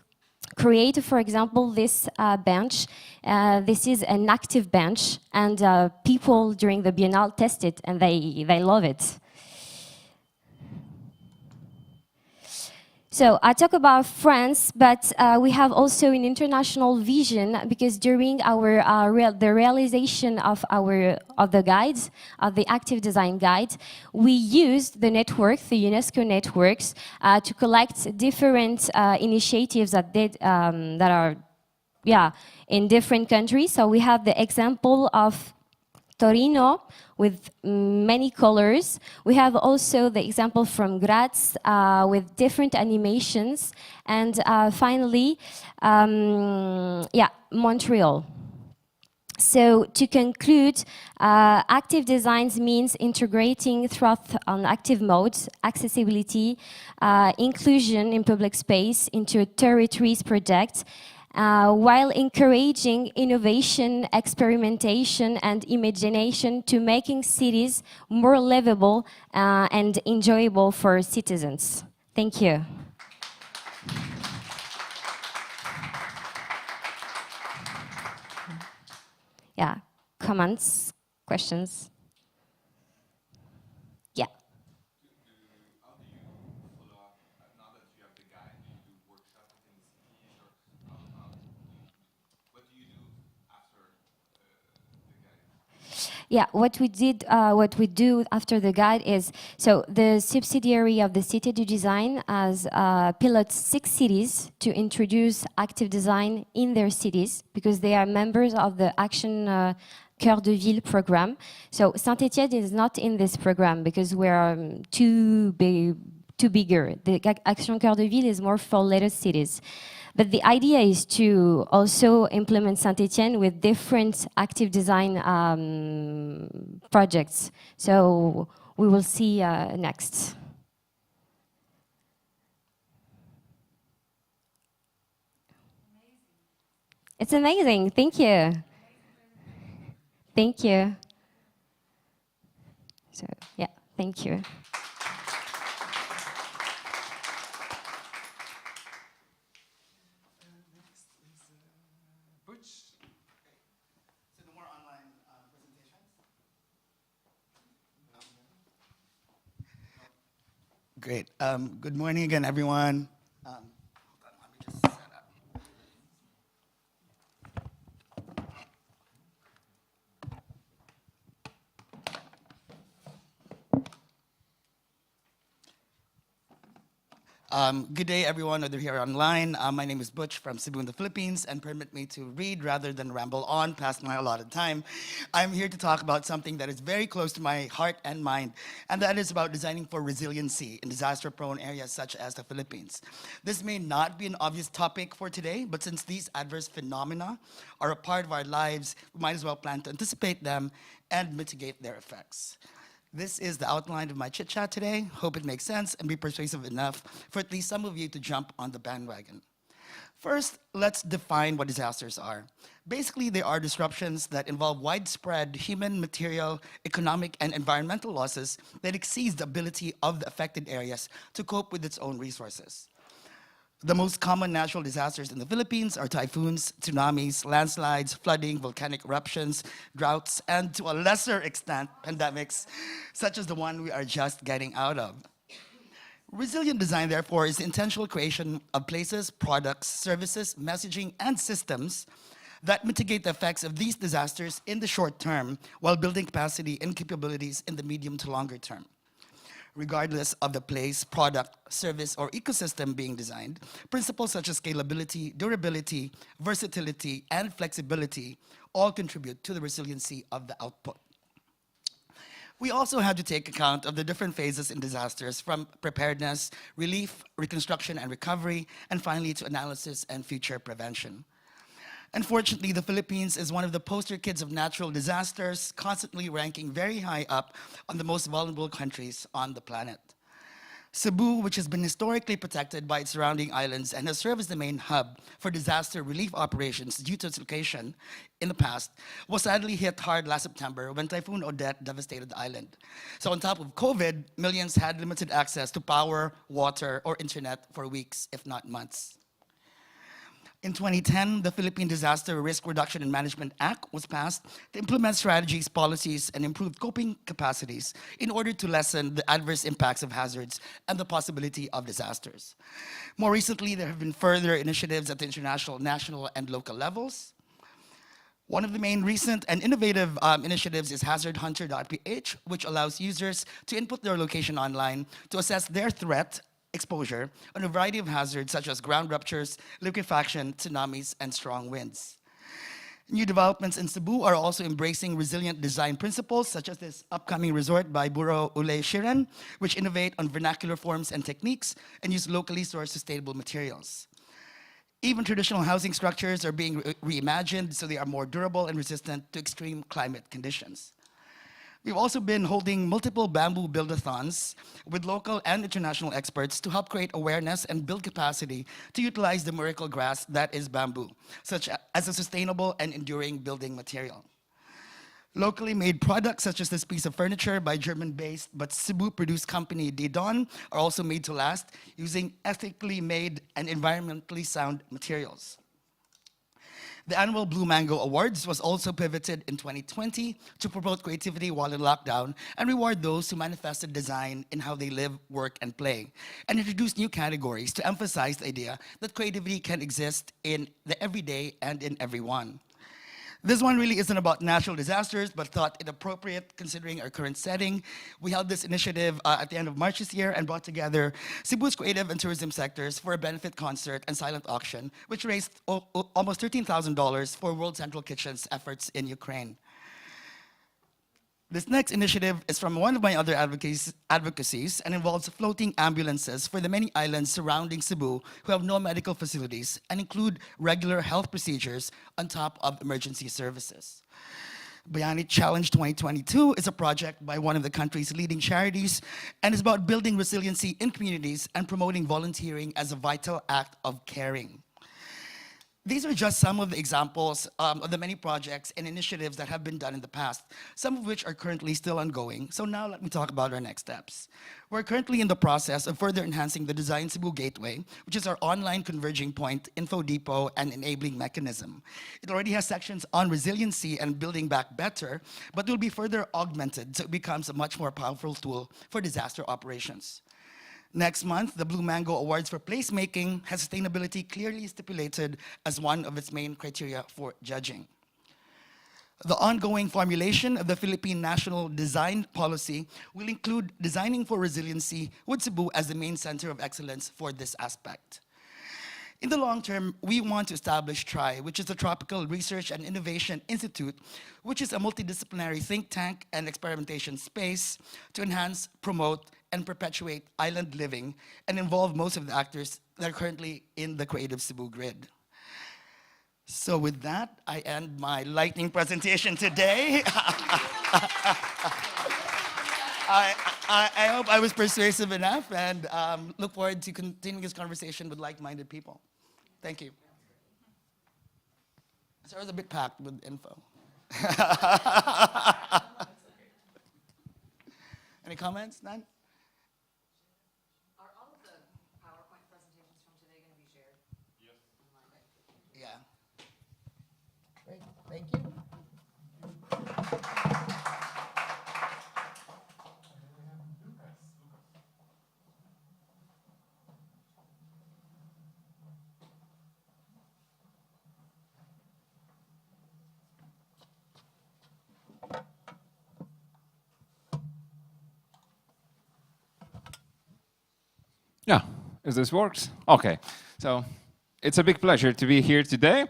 create, for example, this bench. This is an active bench, and people during the Biennale test it, and they love it. So I talk about France, but we have also an international vision, because during our the realization of the guides, of the active design guide, we used the network, the UNESCO networks, to collect different initiatives that are in different countries. So we have the example of Torino with many colors. We have also the example from Graz with different animations. And finally, Montreal. So to conclude, active designs means integrating throughout on active modes, accessibility, inclusion in public space into a territories project, while encouraging innovation, experimentation, and imagination to making cities more livable and enjoyable for citizens. Thank you. Yeah, comments, questions? Yeah. How do you follow up now that you have the guide? Do you do workshops within the cities, or what do you do after the guide? Yeah, what we do after the guide is, so the subsidiary of the Cité du Design has pilots 6 cities to introduce active design in their cities, because they are members of the Action Cœur de Ville program. So Saint-Etienne is not in this program because we're too bigger. The Action Cœur de Ville is more for little cities. But the idea is to also implement Saint-Etienne with different active design projects. So we will see next. It's amazing. Thank you. Thank you. So, yeah, thank you. Great. Good morning again, everyone. Hold on, let me just set up. Good day, everyone, whether here or online. My name is Butch from Cebu in the Philippines, and permit me to read rather than ramble on past my allotted time. I'm here to talk about something that is very close to my heart and mind, and that is about designing for resiliency in disaster-prone areas such as the Philippines. This may not be an obvious topic for today, but since these adverse phenomena are a part of our lives, we might as well plan to anticipate them and mitigate their effects. This is the outline of my chit-chat today. Hope it makes sense and be persuasive enough for at least some of you to jump on the bandwagon. First, let's define what disasters are. Basically, they are disruptions that involve widespread human, material, economic, and environmental losses that exceeds the ability of the affected areas to cope with its own resources. The most common natural disasters in the Philippines are typhoons, tsunamis, landslides, flooding, volcanic eruptions, droughts, and to a lesser extent, pandemics, such as the one we are just getting out of. Resilient design, therefore, is the intentional creation of places, products, services, messaging, and systems that mitigate the effects of these disasters in the short term while building capacity and capabilities in the medium to longer term. Regardless of the place, product, service, or ecosystem being designed, principles such as scalability, durability, versatility, and flexibility all contribute to the resiliency of the output. We also have to take account of the different phases in disasters, from preparedness, relief, reconstruction and recovery, and finally to analysis and future prevention. Unfortunately, the Philippines is one of the poster kids of natural disasters, constantly ranking very high up on the most vulnerable countries on the planet. Cebu, which has been historically protected by its surrounding islands and has served as the main hub for disaster relief operations due to its location in the past, was sadly hit hard last September when Typhoon Odette devastated the island. So on top of COVID, millions had limited access to power, water, or internet for weeks, if not months. In 2010, the Philippine Disaster Risk Reduction and Management Act was passed to implement strategies, policies, and improve coping capacities in order to lessen the adverse impacts of hazards and the possibility of disasters. More recently, there have been further initiatives at the international, national, and local levels. One of the main recent and innovative initiatives is hazardhunter.ph, which allows users to input their location online to assess their threat exposure on a variety of hazards such as ground ruptures, liquefaction, tsunamis, and strong winds. New developments in Cebu are also embracing resilient design principles, such as this upcoming resort by Buro Ule Shiren, which innovate on vernacular forms and techniques and use locally sourced sustainable materials. Even traditional housing structures are being reimagined so they are more durable and resistant to extreme climate conditions. We've also been holding multiple bamboo build-a-thons with local and international experts to help create awareness and build capacity to utilize the miracle grass that is bamboo, such as a sustainable and enduring building material. Locally made products such as this piece of furniture by German-based but Cebu-produced company Didon are also made to last using ethically made and environmentally sound materials. The annual Blue Mango Awards was also pivoted in 2020 to promote creativity while in lockdown and reward those who manifested design in how they live, work, and play, and introduce new categories to emphasize the idea that creativity can exist in the everyday and in everyone. This one really isn't about natural disasters, but thought it appropriate considering our current setting. We held this initiative at the end of March this year and brought together Cebu's creative and tourism sectors for a benefit concert and silent auction, which raised almost $13,000 for World Central Kitchen's efforts in Ukraine. This next initiative is from one of my other advocacies and involves floating ambulances for the many islands surrounding Cebu who have no medical facilities and include regular health procedures on top of emergency services. Bayani Challenge 2022 is a project by one of the country's leading charities and is about building resiliency in communities and promoting volunteering as a vital act of caring. These are just some of the examples of the many projects and initiatives that have been done in the past, some of which are currently still ongoing. So now let me talk about our next steps. We're currently in the process of further enhancing the Design Cebu Gateway, which is our online converging point, info depot, and enabling mechanism. It already has sections on resiliency and building back better, but will be further augmented so it becomes a much more powerful tool for disaster operations. Next month, the Blue Mango Awards for Placemaking has sustainability clearly stipulated as one of its main criteria for judging. The ongoing formulation of the Philippine National Design Policy will include designing for resiliency with Cebu as the main center of excellence for this aspect. In the long term, we want to establish TRI, which is the Tropical Research and Innovation Institute, which is a multidisciplinary think tank and experimentation space to enhance, promote, and perpetuate island living and involve most of the actors that are currently in the Creative Cebu grid. So with that, I end my lightning presentation today. I hope I was persuasive enough and look forward to continuing this conversation with like-minded people. Thank you. So I was a bit packed with info. Any comments? None? Are all of the PowerPoint presentations from today going to be shared? Yes. Yeah. Great. Thank you. Yeah, if this works. Okay, so it's a big pleasure to be here today.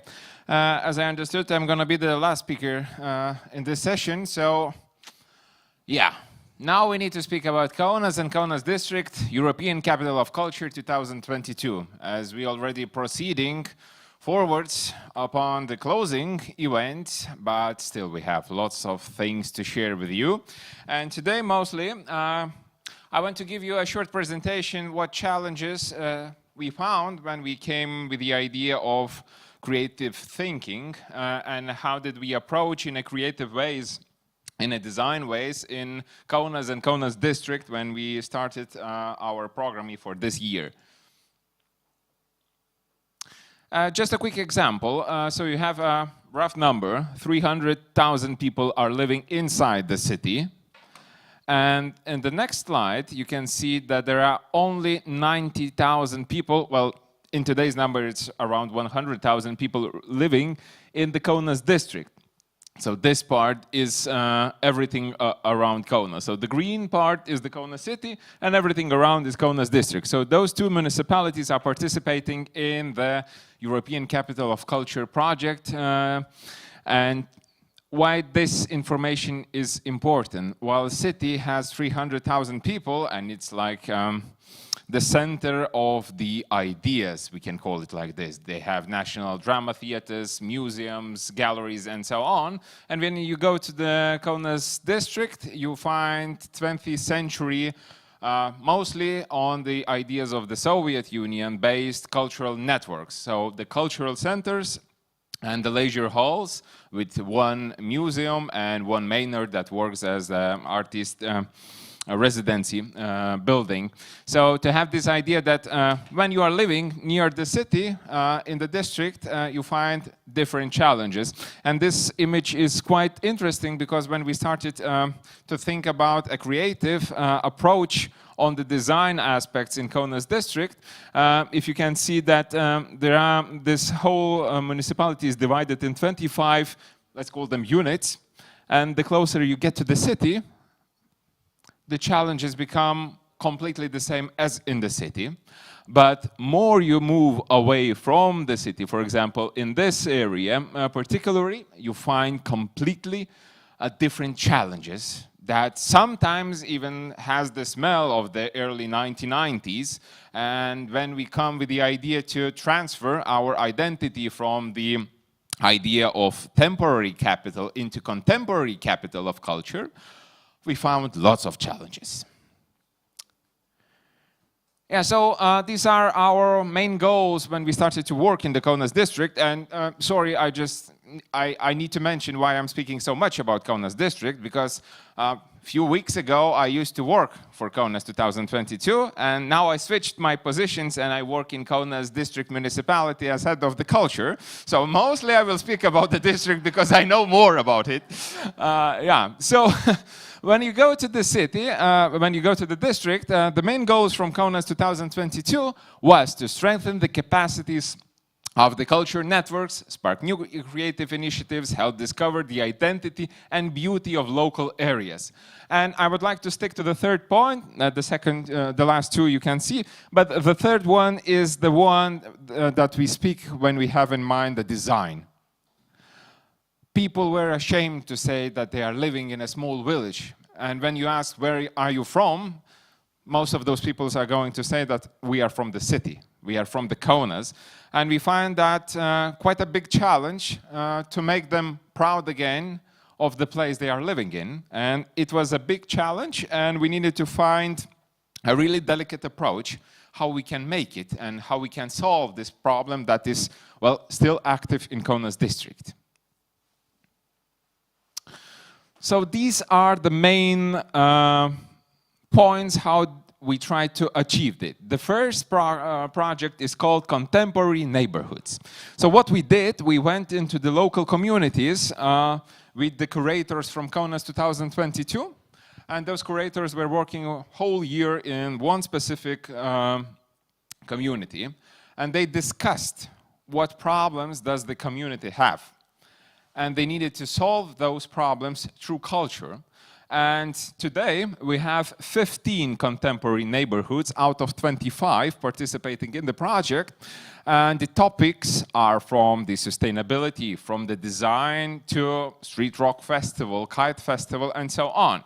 As I understood, I'm going to be the last speaker in this session. So, yeah, now we need to speak about Kaunas and Kaunas District, European Capital of Culture 2022, as we already proceeding forwards upon the closing event, but still we have lots of things to share with you. And today mostly, I want to give you a short presentation what challenges we found when we came with the idea of creative thinking and how did we approach in a creative ways, in a design ways in Kaunas and Kaunas District when we started our programming for this year. Just a quick example. So you have a rough number, 300,000 people are living inside the city. And in the next slide, you can see that there are only 90,000 people, well, in today's number, it's around 100,000 people living in the Kaunas district. So this part is everything around Kaunas. So the green part is the Kaunas city, and everything around is Kaunas district. So those two municipalities are participating in the European Capital of Culture project. And why this information is important? While the city has 300,000 people and it's like the center of the ideas, we can call it like this. They have national drama theaters, museums, galleries, and so on. And when you go to the Kaunas district, you find 20th century, mostly on the ideas of the Soviet Union based cultural networks. So the cultural centers and the leisure halls with one museum and one Maynard that works as an artist residency building. So to have this idea that when you are living near the city in the district, you find different challenges. And this image is quite interesting because when we started to think about a creative approach on the design aspects in Kaunas district, if you can see that this whole municipality is divided in 25, let's call them units, and the closer you get to the city, the challenges become completely the same as in the city. But more you move away from the city, for example, in this area particularly, you find completely different challenges that sometimes even has the smell of the early 1990s. And when we come with the idea to transfer our identity from the idea of temporary capital into contemporary capital of culture, we found lots of challenges. Yeah, so these are our main goals when we started to work in the Kaunas district. And sorry, I need to mention why I'm speaking so much about Kaunas district, because a few weeks ago I used to work for Kaunas 2022, and now I switched my positions and I work in Kaunas district municipality as head of the culture. So mostly I will speak about the district because I know more about it. Yeah, so when you go to the city, when you go to the district, the main goals from Kaunas 2022 was to strengthen the capacities of the culture networks, spark new creative initiatives, help discover the identity and beauty of local areas. And I would like to stick to the third point, the last two you can see, but the third one is the one that we speak when we have in mind the design. People were ashamed to say that they are living in a small village. And when you ask, where are you from? Most of those people are going to say that we are from the city. We are from the Kaunas. And we find that quite a big challenge to make them proud again of the place they are living in. And it was a big challenge, and we needed to find a really delicate approach how we can make it and how we can solve this problem that is, well, still active in Kaunas district. So these are the main points how we try to achieve it. The first project is called Contemporary Neighborhoods. So what we did, we went into the local communities with the curators from Kaunas 2022, and those curators were working a whole year in one specific community, and they discussed what problems does the community have. And they needed to solve those problems through culture. And today we have 15 contemporary neighborhoods out of 25 participating in the project. And the topics are from the sustainability, from the design to street rock festival, kite festival, and so on.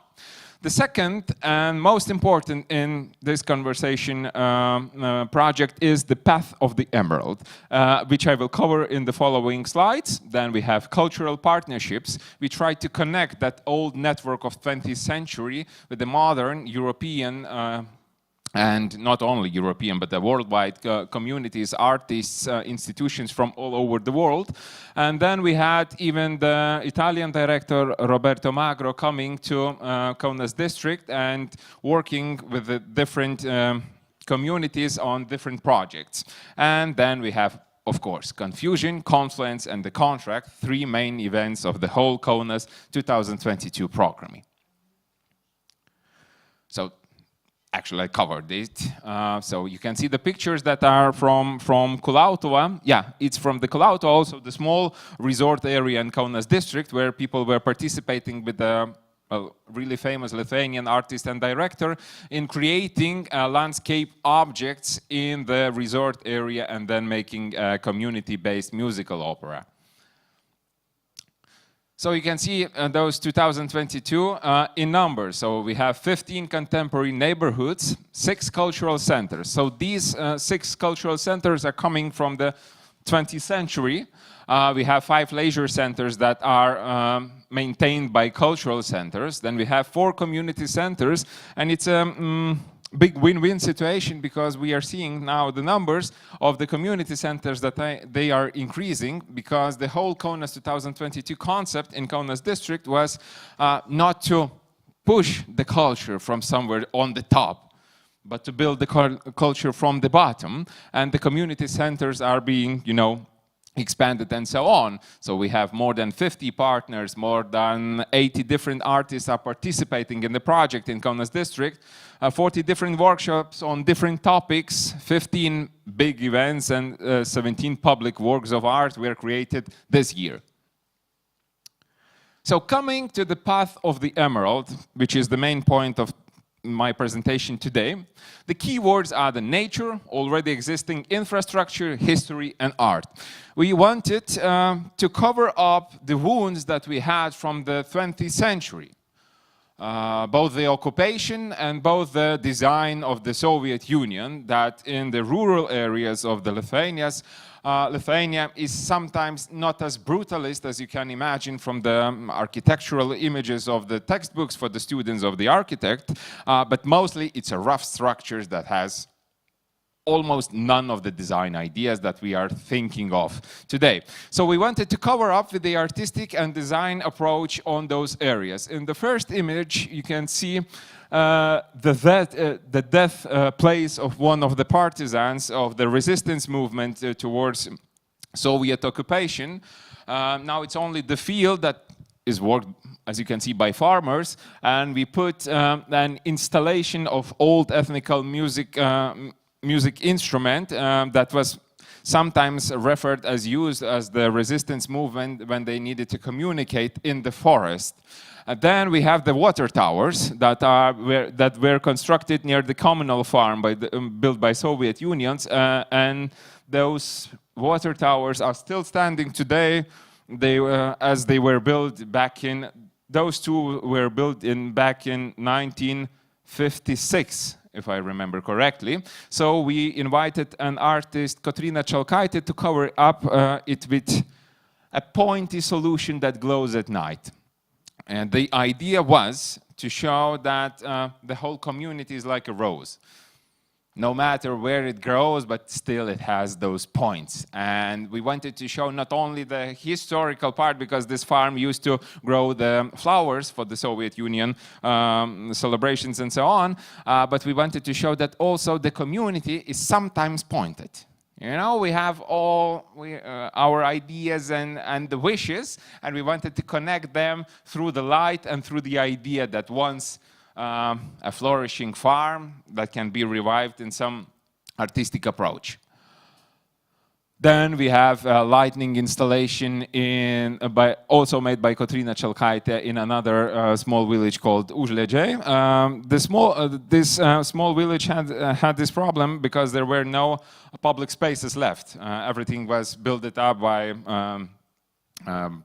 The second and most important in this conversation project is the Path of the Emerald, which I will cover in the following slides. Then we have cultural partnerships. We try to connect that old network of 20th century with the modern European and not only European, but the worldwide communities, artists, institutions from all over the world. And then we had even the Italian director, Roberto Magro, coming to Kaunas district and working with the different communities on different projects. And then we have, of course, Confusion, Confluence, and the Contract, three main events of the whole Kaunas 2022 programming. So, actually, I covered it. So you can see the pictures that are from Kulautuva. Yeah, it's from the Kulautuva, also the small resort area in Kaunas district where people were participating with the really famous Lithuanian artist and director in creating landscape objects in the resort area and then making a community-based musical opera. So you can see those 2022 in numbers. So we have 15 contemporary neighborhoods, 6 cultural centers. So these 6 cultural centers are coming from the 20th century. We have 5 leisure centers that are maintained by cultural centers. Then we have 4 community centers, and it's a big win-win situation because we are seeing now the numbers of the community centers that they are increasing because the whole Kaunas 2022 concept in Kaunas district was not to push the culture from somewhere on the top, but to build the culture from the bottom. And the community centers are being, you know, expanded and so on. So we have more than 50 partners, more than 80 different artists are participating in the project in Kaunas district, 40 different workshops on different topics, 15 big events and 17 public works of art were created this year. So coming to the Path of the Emerald, which is the main point of my presentation today, the keywords are the nature, already existing infrastructure, history, and art. We wanted to cover up the wounds that we had from the 20th century, both the occupation and both the design of the Soviet Union, that in the rural areas of the Lithuania is sometimes not as brutalist as you can imagine from the architectural images of the textbooks for the students of the architect, but mostly it's a rough structure that has almost none of the design ideas that we are thinking of today. So we wanted to cover up with the artistic and design approach on those areas. In the first image, you can see the death place of one of the partisans of the resistance movement towards Soviet occupation. Now it's only the field that is worked, as you can see, by farmers, and we put an installation of old ethnical music instrument that was sometimes referred as used as the resistance movement when they needed to communicate in the forest. And then we have the water towers that were constructed near the communal farm built by Soviet Unions, and those water towers are still standing today. As they were built back in, those two were built back in 1956. If I remember correctly. So we invited an artist, 𝗦𝗘𝗥𝗦, to cover up it with a pointy solution that glows at night. And the idea was to show that the whole community is like a rose. no matter where it grows, but still it has those points. And we wanted to show not only the historical part, because this farm used to grow the flowers for the Soviet Union celebrations and so on, but we wanted to show that also the community is sometimes pointed. You know, we have all our ideas and the wishes, and we wanted to connect them through the light and through the idea that once a flourishing farm that can be revived in some artistic approach. Then we have a lightning installation also made by 𝗦𝗘𝗥𝗦 in another small village called 𝗦𝗣𝗘𝗥𝗦. This small village had this problem because there were no public spaces left. Everything was built up by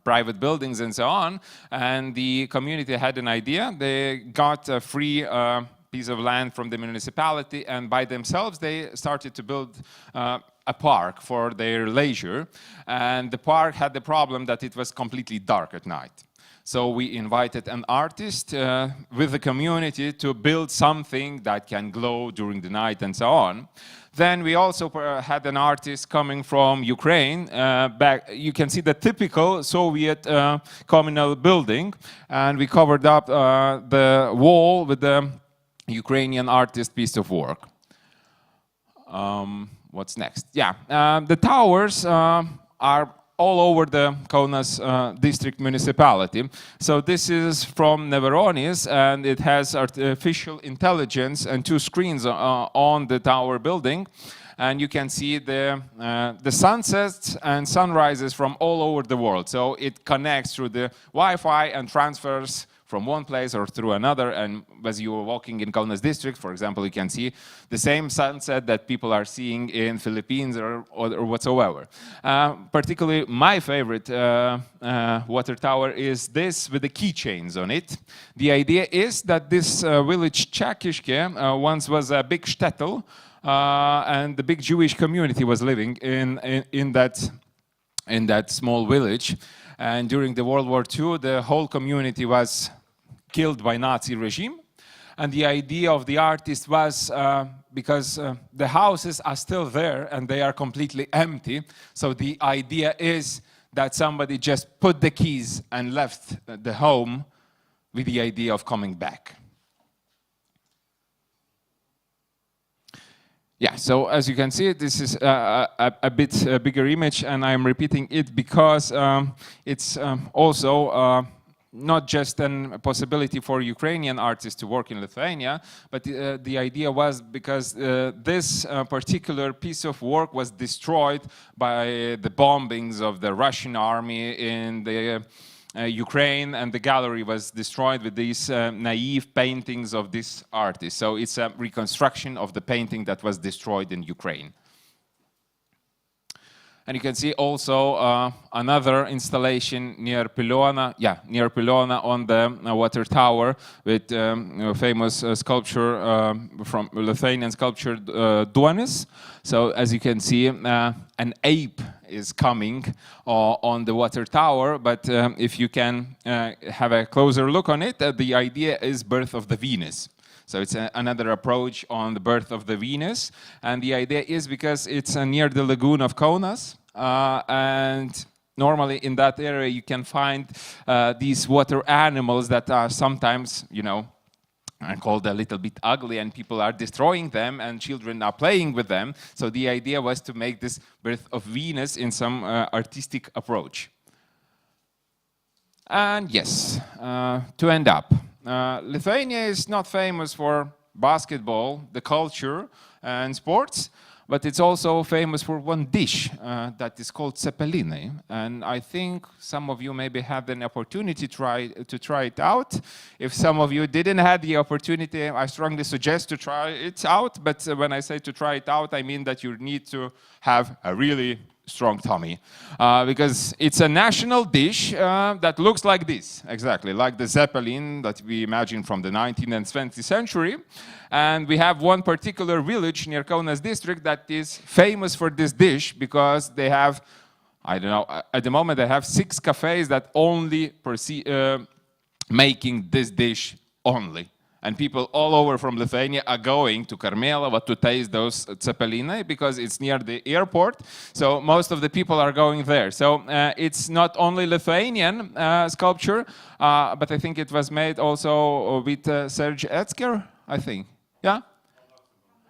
private buildings and so on, and the community had an idea. They got a free piece of land from the municipality, and by themselves they started to build a park for their leisure, and the park had the problem that it was completely dark at night. So we invited an artist with the community to build something that can glow during the night and so on. Then we also had an artist coming from Ukraine. You can see the typical Soviet communal building, and we covered up the wall with the Ukrainian artist piece of work. What's next? Yeah, the towers are all over the Kaunas district municipality. So this is from 𝗦𝗣𝗘𝗏𝗏, and it has artificial intelligence and 2 screens on the tower building. And you can see the sunsets and sunrises from all over the world. So it connects through the Wi-Fi and transfers from one place or through another, and as you are walking in Kaunas district, for example, you can see the same sunset that people are seeing in Philippines or whatsoever. Particularly my favorite water tower is this with the keychains on it. The idea is that this village Čakiškė once was a big shtetl, and the big Jewish community was living in that small village. And during the World War II, the whole community was killed by Nazi regime. And the idea of the artist was, because the houses are still there and they are completely empty, so the idea is that somebody just put the keys and left the home with the idea of coming back. Yeah, so as you can see, this is a bit bigger image, and I'm repeating it because it's also not just a possibility for Ukrainian artists to work in Lithuania, but the idea was because this particular piece of work was destroyed by the bombings of the Russian army in the Ukraine, and the gallery was destroyed with these naive paintings of this artist. So it's a reconstruction of the painting that was destroyed in Ukraine. And you can see also another installation near 𝗦𝗘𝗏𝗏 on the water tower with famous sculpture from Lithuanian sculptor Duonis. So as you can see, an ape is coming on the water tower, but if you can have a closer look on it, the idea is birth of the Venus. So it's another approach on the birth of the Venus, and the idea is because it's near the lagoon of Kaunas, and normally in that area you can find these water animals that are sometimes, you know, are called a little bit ugly, and people are destroying them and children are playing with them. So the idea was to make this birth of Venus in some artistic approach. And yes, to end up, Lithuania is not famous for basketball, the culture and sports, but it's also famous for one dish that is called cepelini. And I think some of you maybe had an opportunity to try it out. If some of you didn't have the opportunity, I strongly suggest to try it out. But when I say to try it out, I mean that you need to have a really strong tummy, because it's a national dish that looks like this, exactly like the zeppelin that we imagine from the 19th and 20th century. And we have one particular village near Kaunas district that is famous for this dish because they have, I don't know, at the moment they have 6 cafes that only making this dish only. And people all over from Lithuania are going to Karmėlava to taste those ceppelinai because it's near the airport. So most of the people are going there. So it's not only Lithuanian sculpture, but I think it was made also with Serge Etzker, I think. Yeah?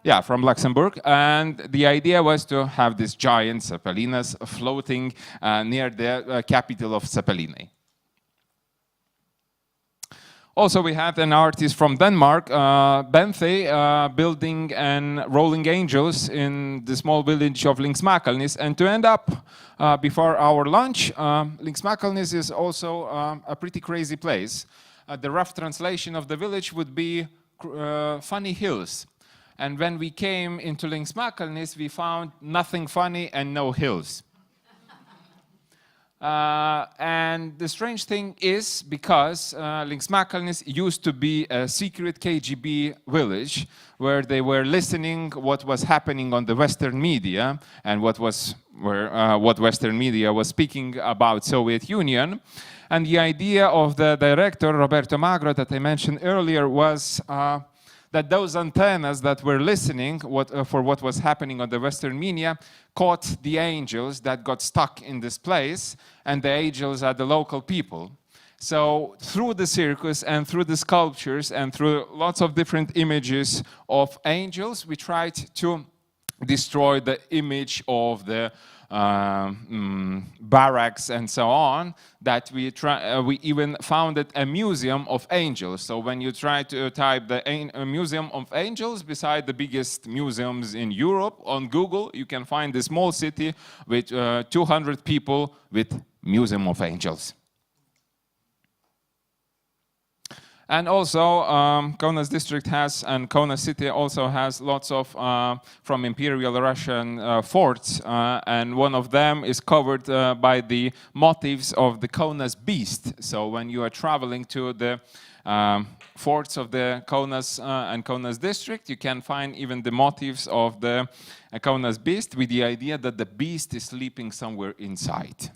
Yeah, from Luxembourg. And the idea was to have these giant ceppelinas floating near the capital of Ceppelinai. Also, we had an artist from Denmark, Benthe, building and rolling angels in the small village of 𝗦𝗣𝗘𝗥𝗦. And to end up, before our lunch, 𝗦𝗦𝗘𝗥𝗦 is also a pretty crazy place. The rough translation of the village would be funny hills. And when we came into 𝗦𝗦𝗘𝗥𝗦, we found nothing funny and no hills. And the strange thing is because 𝗦𝗦𝗘𝗥𝗦 used to be a secret KGB village where they were listening what was happening on the Western media and what Western media was speaking about Soviet Union. And the idea of the director, Roberto Magro, that I mentioned earlier was that those antennas that were listening for what was happening on the Western media caught the angels that got stuck in this place, and the angels are the local people. So through the circus and through the sculptures and through lots of different images of angels, we tried to destroy the image of the barracks and so on, that we even founded a museum of angels. So when you try to type the museum of angels beside the biggest museums in Europe on Google, you can find a small city with 200 people with museum of angels. And also, Kaunas district has, and Kaunas city also has lots of, from Imperial Russian forts, and one of them is covered by the motifs of the Kaunas beast. So when you are traveling to the forts of the Kaunas and Kaunas district, you can find even the motifs of the Kaunas beast, with the idea that the beast is sleeping somewhere inside.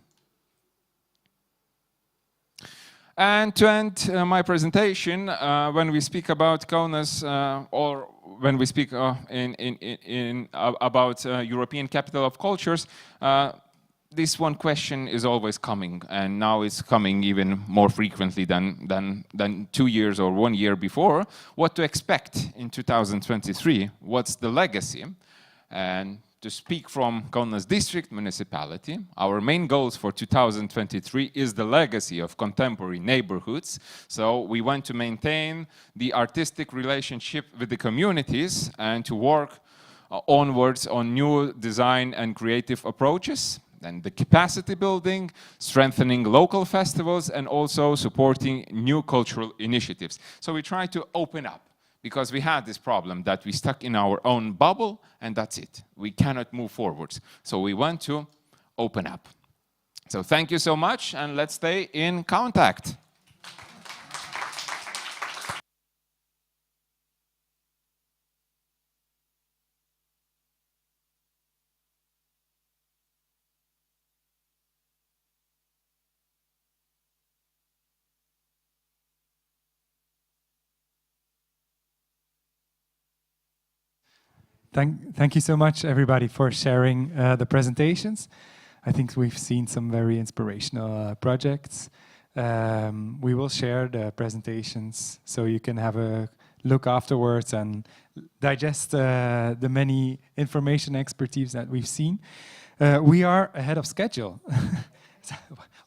And to end my presentation, when we speak about Kaunas, or when we speak about European Capital of Cultures, this one question is always coming, and now it's coming even more frequently than 2 years or 1 year before. What to expect in 2023? What's the legacy? And to speak from Kaunas district municipality, our main goals for 2023 is the legacy of contemporary neighborhoods. So we want to maintain the artistic relationship with the communities and to work onwards on new design and creative approaches, and the capacity building, strengthening local festivals, and also supporting new cultural initiatives. So we try to open up, because we had this problem that we stuck in our own bubble, and that's it. We cannot move forwards. So we want to open up. So thank you so much, and let's stay in contact. Thank you so much, everybody, for sharing the presentations. I think we've seen some very inspirational projects. We will share the presentations so you can have a look afterwards and digest the many information expertise that we've seen. We are ahead of schedule.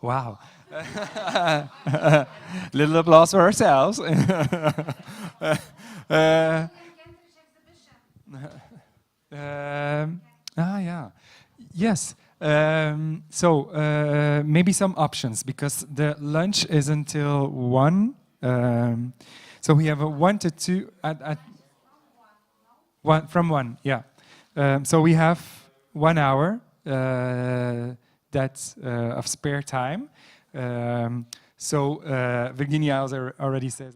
Wow. Little applause for ourselves. Yeah. Yes. So maybe some options, because the lunch is until 1. So we have a 1 to 2 at 1 from 1. Yeah. So we have 1 hour that's of spare time. So Virginia already says.